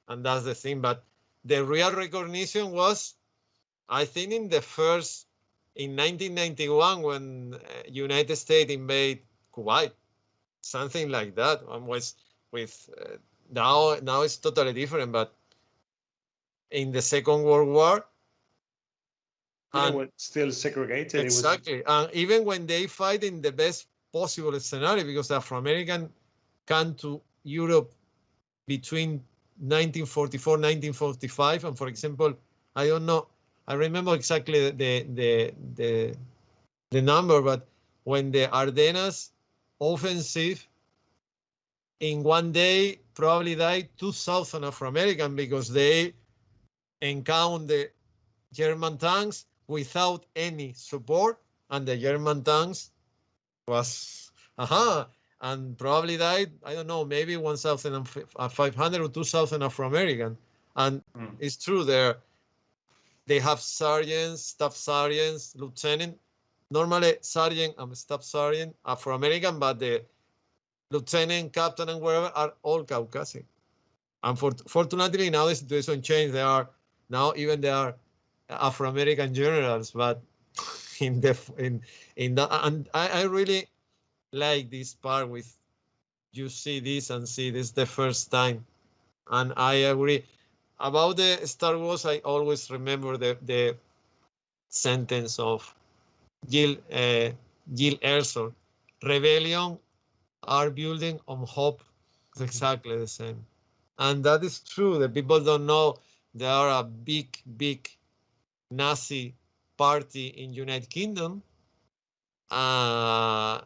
And that's the thing. But the real recognition was, I think, in 1991, when United States invaded Kuwait, something like that. And was with now it's totally different. But in the Second World War, and still segregated. Exactly. And even when they fight in the best possible scenario, because Afro-American came to Europe between 1944, 1945, and for example, I don't know, I remember exactly the number, but when the Ardennes offensive, in one day probably died 2,000 Afro-American because they encountered the German tanks without any support, and the German tanks was and probably died, I don't know, maybe 1,500 or 2,000 Afro-American. And it's true, they have sergeants, staff sergeants, lieutenant. Normally sergeant and staff sergeant Afro-American, but the lieutenant, captain, and whatever are all Caucasian. And fortunately now the situation changed. They are Afro-American generals, but in that, and I really like this part with you see this and see this the first time. And I agree about the Star Wars. I always remember the sentence of Gil Erso: rebellion are building on hope. It's exactly the same. And that is true. The people don't know there are a big Nazi party in United Kingdom, and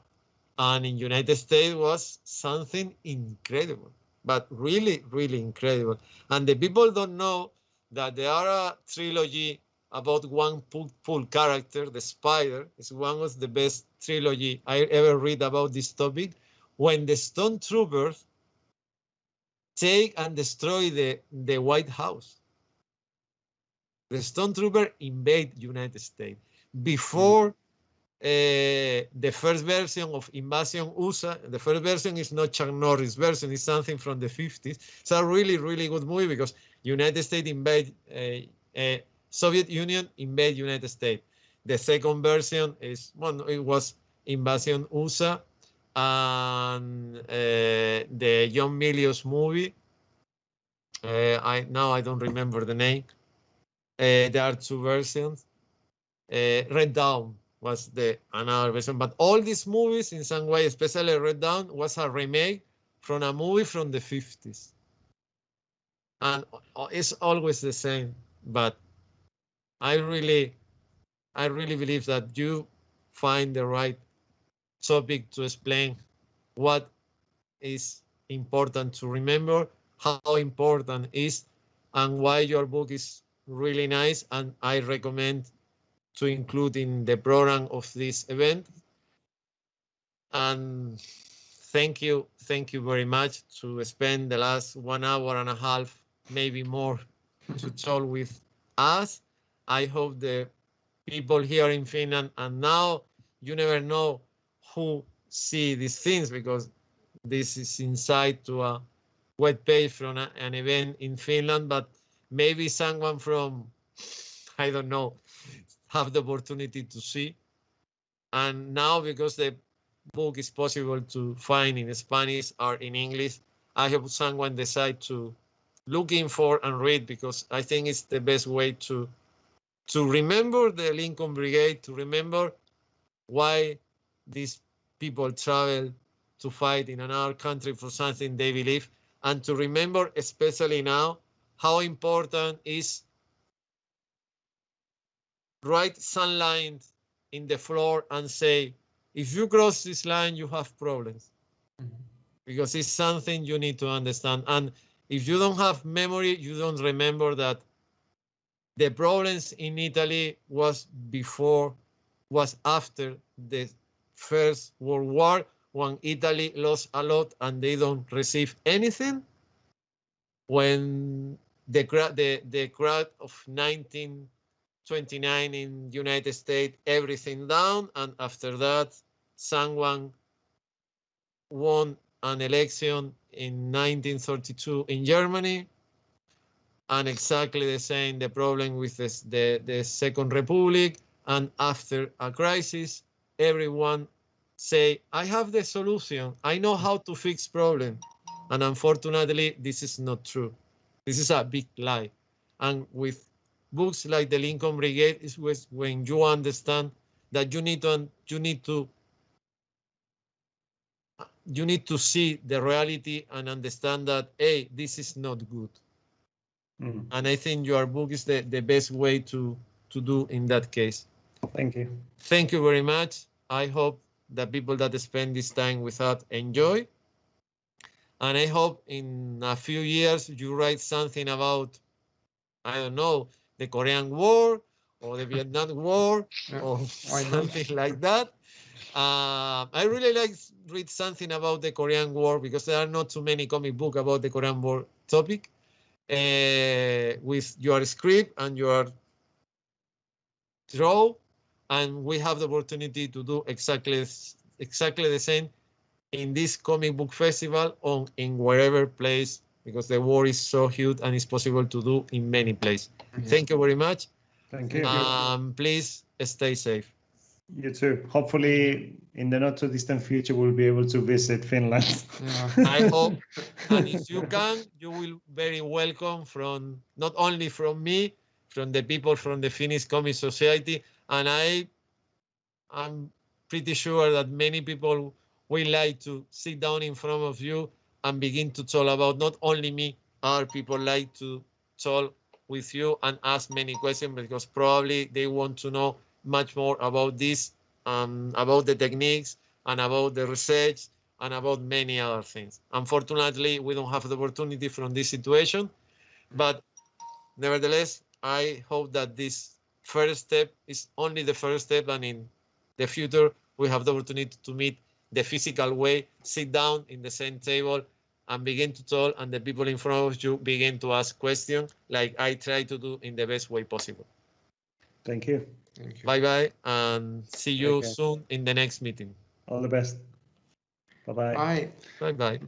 in United States was something incredible, but really incredible. And the people don't know that there are a trilogy about one full character, the Spider. It's one of the best trilogy I ever read about this topic. When the stormtroopers take and destroy the White House, the stormtrooper invade United States before the first version of Invasion USA. The first version is not Chuck Norris version, it's something from the 50s. It's a really good movie because United States invade, Soviet Union invade United States. The second version is, it was Invasion USA, and the John Milius movie. I don't remember the name. There are two versions. Red Dawn was another version, but all these movies in some way, especially Red Dawn, was a remake from a movie from the 50s. And it's always the same, but I really believe that you find the right topic to explain what is important to remember, how important is, and why your book is really nice, and I recommend to include in the program of this event. And thank you very much to spend the last 1 hour and a half, maybe more, to talk with us. I hope the people here in Finland, and now you never know who see these things, because this is inside to a webpage from an event in Finland, but maybe someone from, I don't know, have the opportunity to see. And now, because the book is possible to find in Spanish or in English, I hope someone decide to looking for and read, because I think it's the best way to remember the Lincoln Brigade, to remember why these people travel to fight in another country for something they believe, and to remember, especially now, how important is write some lines in the floor and say, if you cross this line, you have problems. Because it's something you need to understand. And if you don't have memory, you don't remember that the problems in Italy was after the First World War, when Italy lost a lot and they don't receive anything. When the crowd of 1929 in United States, everything down, and after that, someone won an election in 1932 in Germany, and exactly the same, the problem with the Second Republic, and after a crisis, everyone say, I have the solution, I know how to fix problem. And unfortunately, this is not true. This is a big lie. And with books like the Lincoln Brigade, is when you understand that you need to see the reality and understand that, hey, this is not good. And I think your book is the best way to do in that case. Thank you. Thank you very much. I hope the people that spend this time with us enjoy. And I hope in a few years you write something about, I don't know, the Korean War or the Vietnam War, or something like that. I really like read something about the Korean War, because there are not too many comic books about the Korean War topic. With your script and your draw, and we have the opportunity to do exactly the same in this comic book festival or in wherever place, because the war is so huge and it's possible to do in many places. Thank you very much. Thank you. Please stay safe. You too. Hopefully, in the not too distant future, we'll be able to visit Finland. I hope. And if you can, you will very welcome from, not only from me, from the people from the Finnish Comic Society. And I'm pretty sure that many people will like to sit down in front of you and begin to talk about, not only me, other people like to talk with you and ask many questions, because probably they want to know much more about this, about the techniques and about the research and about many other things. Unfortunately, we don't have the opportunity from this situation, but nevertheless, I hope that this first step is only the first step, and in the future, we have the opportunity to meet the physical way, sit down in the same table and begin to talk, and the people in front of you begin to ask questions like I try to do in the best way possible. Thank you. Bye-bye, and see you soon in the next meeting. All the best. Bye-bye. Bye. Bye-bye.